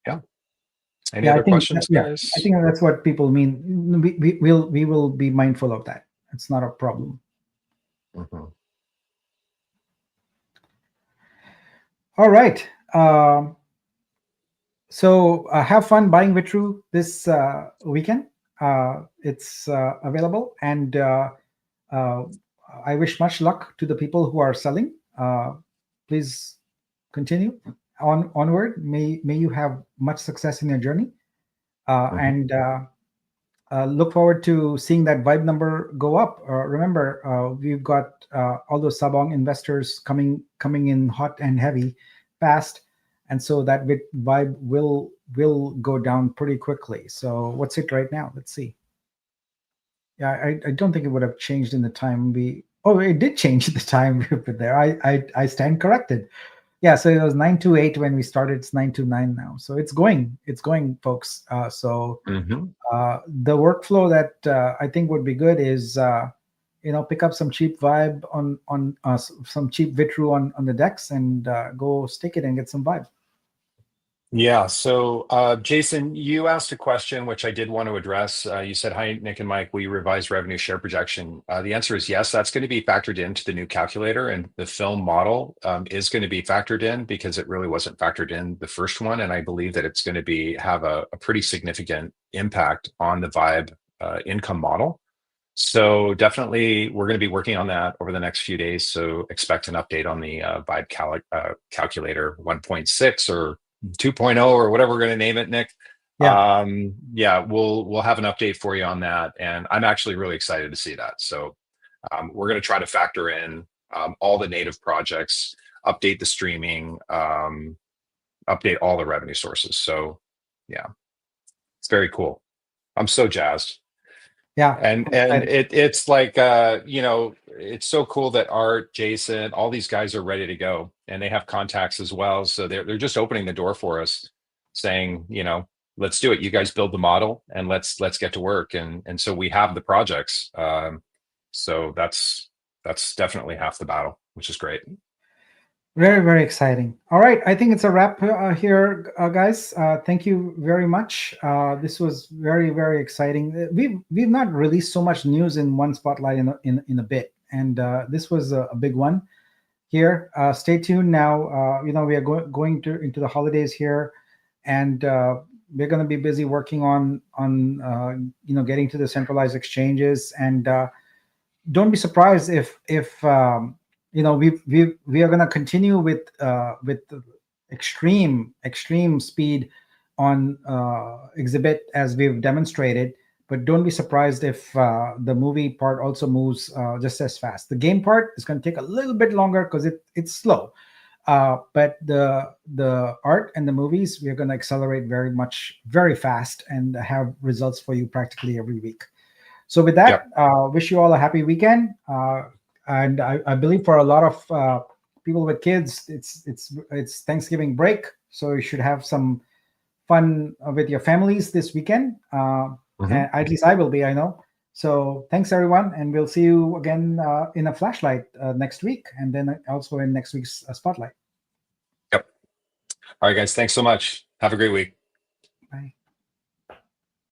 Yeah. Any other questions, guys? I think that's what people mean. We will be mindful of that. It's not a problem. Mm-hmm. All right. So have fun buying Vitru this weekend. It's available, and I wish much luck to the people who are selling. Please continue onward. May you have much success in your journey, and look forward to seeing that vibe number go up. Remember, we've got all those Sabong investors coming in hot and heavy, fast, and so that vibe will go down pretty quickly. So what's it right now? Let's see. Yeah, I don't think it would have changed in the time we. Oh, it did change the time we put there. I stand corrected. Yeah, so it was 928 when we started. It's 929 now. So it's going, folks. Mm-hmm. The workflow that I think would be good is pick up some cheap vibe on some cheap Vitru on the decks, and go stick it and get some vibe. Yeah. So, Jason, you asked a question which I did want to address. You said, "Hi, Nick and Mike. We revised revenue share projection." The answer is yes. That's going to be factored into the new calculator, and the film model is going to be factored in because it really wasn't factored in the first one, and I believe that it's going to have a pretty significant impact on the Vibe income model. So definitely, we're going to be working on that over the next few days. So expect an update on the Vibe calculator 1.6 or 2.0 or whatever we're going to name it, Nick. Yeah. We'll have an update for you on that, and I'm actually really excited to see that. So we're going to try to factor in all the native projects, update the streaming, update all the revenue sources. So yeah, it's very cool. I'm so jazzed. Yeah, and it's like it's so cool that Art, Jason, all these guys are ready to go, and they have contacts as well, so they're just opening the door for us, saying, let's do it. You guys build the model, and let's get to work. And so we have the projects. So that's definitely half the battle, which is great. Very, very exciting. All right, I think it's a wrap here, guys. Thank you very much. This was very, very exciting. We've not released so much news in one spotlight in a bit, and this was a big one here. Stay tuned now. We are going into the holidays here, and we're going to be busy working on getting to the centralized exchanges. And don't be surprised if we are going to continue with extreme speed on exhibit, as we've demonstrated, but don't be surprised if the movie part also moves just as fast. The game part is going to take a little bit longer because it's slow, but the art and the movies, we're going to accelerate very fast and have results for you practically every week. So with that, wish you all a happy weekend. And I believe for a lot of people with kids, it's Thanksgiving break, so you should have some fun with your families this weekend. And at least I will be, I know. So thanks everyone, and we'll see you again in a flashlight next week, and then also in next week's spotlight. Yep. All right, guys. Thanks so much. Have a great week. Bye.